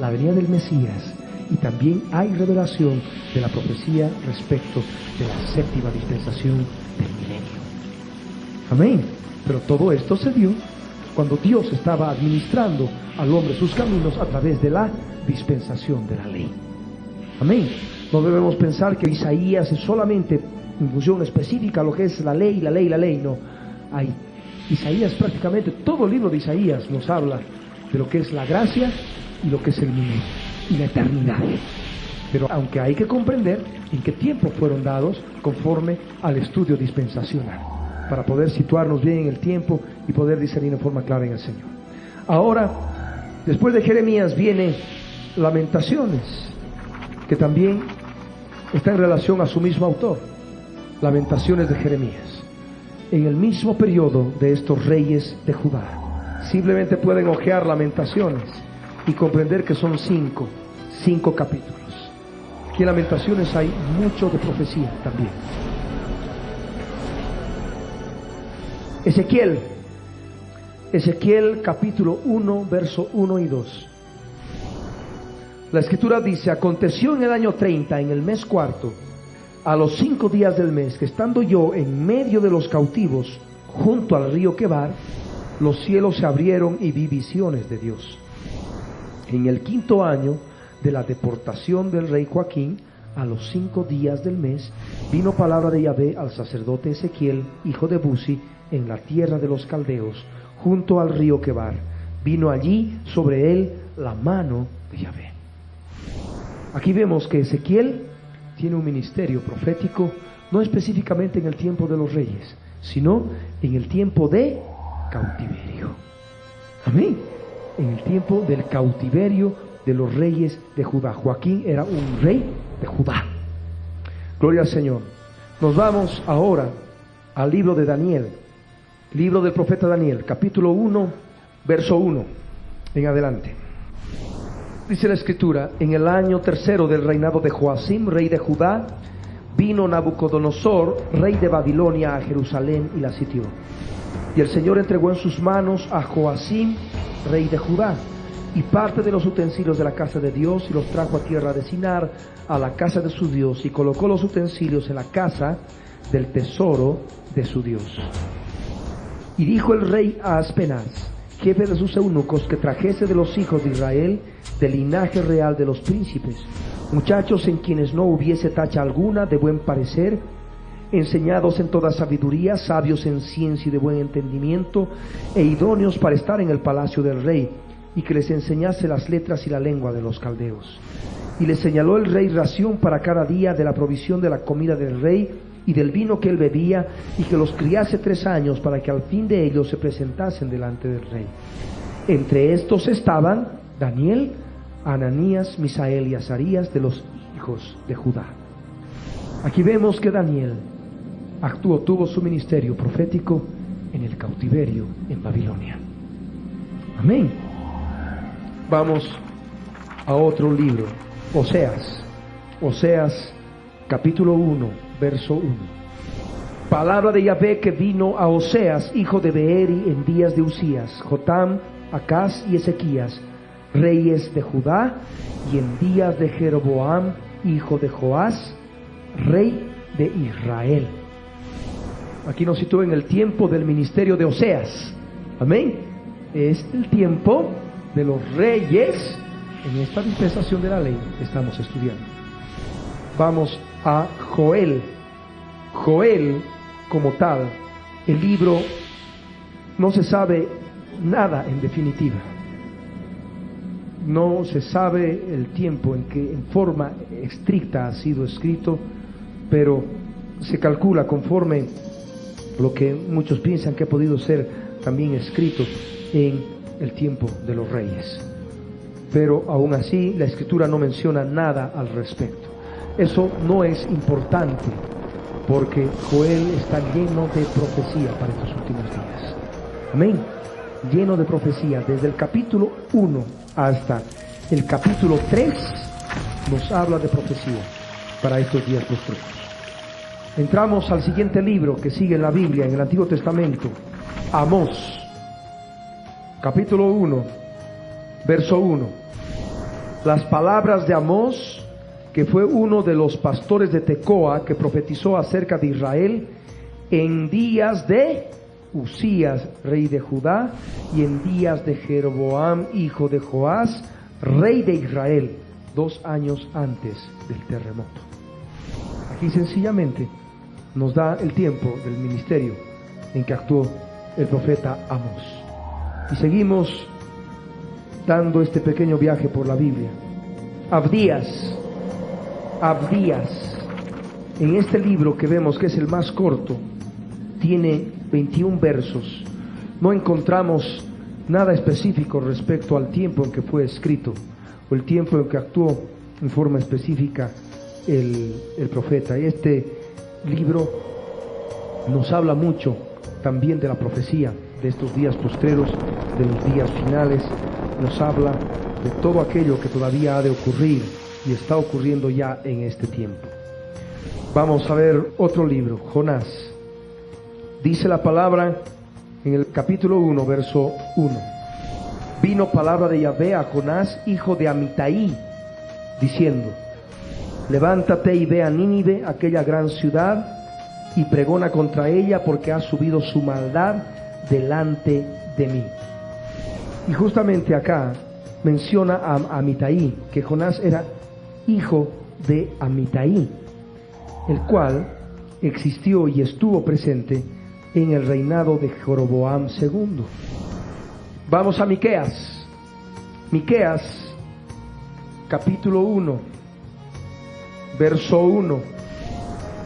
la venida del Mesías, y también hay revelación de la profecía respecto de la séptima dispensación del milenio. Amén. Pero todo esto se dio cuando Dios estaba administrando al hombre sus caminos a través de la dispensación de la ley. Amén. No debemos pensar que Isaías es solamente en función específica a lo que es la ley, la ley, la ley. No. Isaías, prácticamente todo el libro de Isaías nos habla de lo que es la gracia y lo que es el milenio y la eternidad. Pero aunque hay que comprender en qué tiempo fueron dados conforme al estudio dispensacional, para poder situarnos bien en el tiempo y poder discernir en forma clara en el Señor. Ahora, después de Jeremías viene Lamentaciones, que también está en relación a su mismo autor. Lamentaciones de Jeremías, en el mismo periodo de estos reyes de Judá. Simplemente pueden hojear Lamentaciones y comprender que son cinco capítulos. Aquí en Lamentaciones hay mucho de profecía también. Ezequiel capítulo 1, verso 1 y 2. La escritura dice: aconteció en el año 30, en el mes cuarto, a los 5 días del mes, que estando yo en medio de los cautivos, junto al río Quebar, los cielos se abrieron y vi visiones de Dios. En el 5º año de la deportación del rey Joaquín, a los 5 días del mes, vino palabra de Yahvé al sacerdote Ezequiel, hijo de Buzi, en la tierra de los caldeos, junto al río Quebar. Vino allí sobre él la mano de Yahvé. Aquí vemos que Ezequiel tiene un ministerio profético, no específicamente en el tiempo de los reyes, sino en el tiempo de cautiverio. Amén. En el tiempo del cautiverio de los reyes de Judá. Joaquín era un rey de Judá. Gloria al Señor. Nos vamos ahora al libro de Daniel, libro del profeta Daniel, capítulo 1, verso 1 en adelante. Dice la escritura: en el año 3 del reinado de Joacim, rey de Judá, vino Nabucodonosor, rey de Babilonia, a Jerusalén y la sitió. Y el Señor entregó en sus manos a Joacim, rey de Judá, y parte de los utensilios de la casa de Dios, y los trajo a tierra de Sinar, a la casa de su Dios, y colocó los utensilios en la casa del tesoro de su Dios. Y dijo el rey a Aspenaz, jefe de sus eunucos, que trajese de los hijos de Israel, del linaje real de los príncipes, muchachos en quienes no hubiese tacha alguna, de buen parecer, enseñados en toda sabiduría, sabios en ciencia y de buen entendimiento, e idóneos para estar en el palacio del rey, y que les enseñase las letras y la lengua de los caldeos. Y les señaló el rey ración para cada día de la provisión de la comida del rey y del vino que él bebía, y que los criase 3 años, para que al fin de ellos se presentasen delante del rey. Entre estos estaban Daniel, Ananías, Misael y Azarías, de los hijos de Judá. Aquí vemos que Daniel tuvo su ministerio profético en el cautiverio en Babilonia. Amén. Vamos a otro libro, Oseas capítulo 1, verso 1. Palabra de Yahvé que vino a Oseas, hijo de Beeri, en días de Usías, Jotam, Acaz y Ezequías, reyes de Judá, y en días de Jeroboam, hijo de Joás, rey de Israel. Aquí nos sitúa en el tiempo del ministerio de Oseas. Amén. Es el tiempo de los reyes en esta dispensación de la ley que estamos estudiando. Vamos a Joel. Joel, como tal, el libro no se sabe nada en definitiva. No se sabe el tiempo en que en forma estricta ha sido escrito, pero se calcula conforme lo que muchos piensan que ha podido ser también escrito en el tiempo de los reyes. Pero aún así la escritura no menciona nada al respecto. Eso no es importante, porque Joel está lleno de profecía para estos últimos días. Amén. Lleno de profecía. Desde el capítulo 1 hasta el capítulo 3 nos habla de profecía para estos días postreros. Entramos al siguiente libro que sigue en la Biblia, en el Antiguo Testamento. Amós, capítulo 1, verso 1. Las palabras de Amós, que fue uno de los pastores de Tecoa, que profetizó acerca de Israel en días de Usías, rey de Judá, y en días de Jeroboam, hijo de Joás, rey de Israel, 2 años antes del terremoto. Aquí sencillamente nos da el tiempo del ministerio en que actuó el profeta Amós. Y seguimos dando este pequeño viaje por la Biblia. Abdías, en este libro que vemos que es el más corto, tiene 21 versos. No encontramos nada específico respecto al tiempo en que fue escrito o el tiempo en que actuó en forma específica el profeta. Y este libro nos habla mucho también de la profecía de estos días postreros, de los días finales. Nos habla de todo aquello que todavía ha de ocurrir y está ocurriendo ya en este tiempo. Vamos a ver otro libro, Jonás. Dice la palabra en el capítulo 1, verso 1. Vino palabra de Yahvé a Jonás, hijo de Amitai, diciendo: levántate y ve a Nínive, aquella gran ciudad, y pregona contra ella, porque ha subido su maldad delante de mí. Y justamente acá menciona a Amitai, que Jonás era hijo de Amitai, el cual existió y estuvo presente en el reinado de Jeroboam II. Vamos a Miqueas. Miqueas, capítulo 1, verso 1.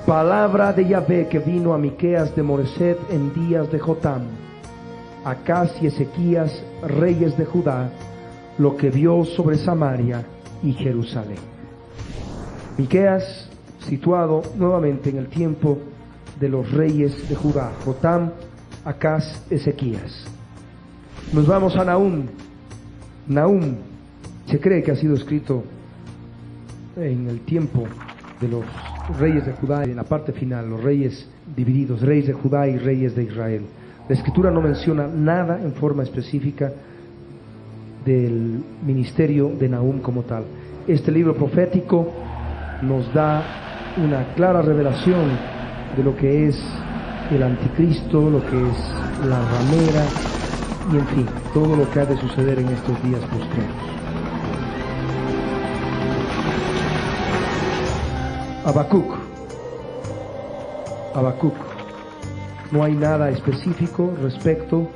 Palabra de Yahvé que vino a Miqueas de Moreset en días de Jotam, Acaz y Ezequías, reyes de Judá, lo que vio sobre Samaria y Jerusalén. Miqueas, situado nuevamente en el tiempo de los reyes de Judá, Jotam, Acaz, Ezequías. Nos vamos a Nahum. Nahum se cree que ha sido escrito en el tiempo de los reyes de Judá, en la parte final, los reyes divididos, reyes de Judá y reyes de Israel. La escritura no menciona nada en forma específica del ministerio de Nahum como tal. Este libro profético nos da una clara revelación de lo que es el anticristo, lo que es la ramera y en fin, todo lo que ha de suceder en estos días postreros. Habacuc. No hay nada específico respecto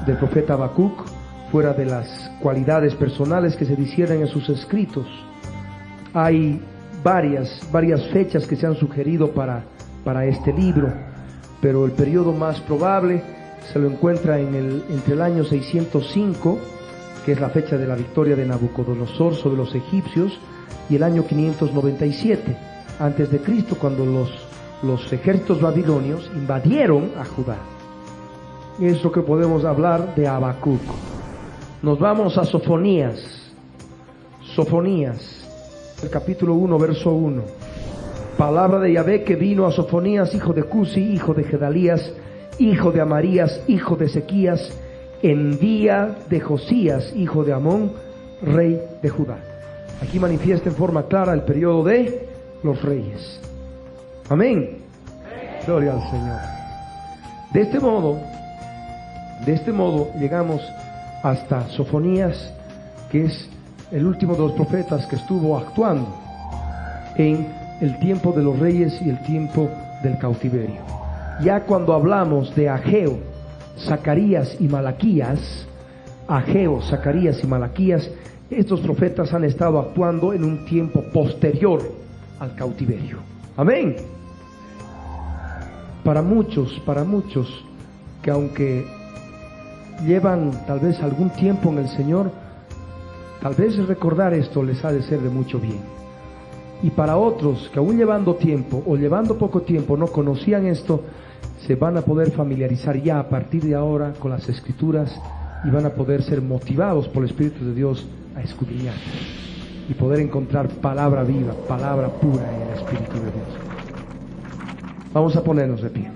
del profeta Habacuc, fuera de las cualidades personales que se disciernen en sus escritos. Hay varias fechas que se han sugerido para este libro, pero el periodo más probable se lo encuentra entre el año 605, que es la fecha de la victoria de Nabucodonosor sobre los egipcios, y el año 597 antes de Cristo, cuando los ejércitos babilonios invadieron a Judá. Es lo que podemos hablar de Habacuc. Nos vamos a Sofonías, el capítulo 1, verso 1. Palabra de Yahvé que vino a Sofonías, hijo de Cusi, hijo de Gedalías, hijo de Amarías, hijo de Ezequías, en día de Josías, hijo de Amón, rey de Judá. Aquí manifiesta en forma clara el periodo de los reyes. Amén. Gloria al Señor. De este modo llegamos hasta Sofonías, que es el último de los profetas que estuvo actuando en el tiempo de los reyes y el tiempo del cautiverio. Ya cuando hablamos de Ageo, Zacarías y Malaquías, estos profetas han estado actuando en un tiempo posterior al cautiverio. Amén. Para muchos que aunque llevan tal vez algún tiempo en el Señor, tal vez recordar esto les ha de ser de mucho bien. Y para otros que aún llevando tiempo o llevando poco tiempo no conocían esto, se van a poder familiarizar ya a partir de ahora con las Escrituras y van a poder ser motivados por el Espíritu de Dios a escudriñar y poder encontrar palabra viva, palabra pura en el Espíritu de Dios. Vamos a ponernos de pie.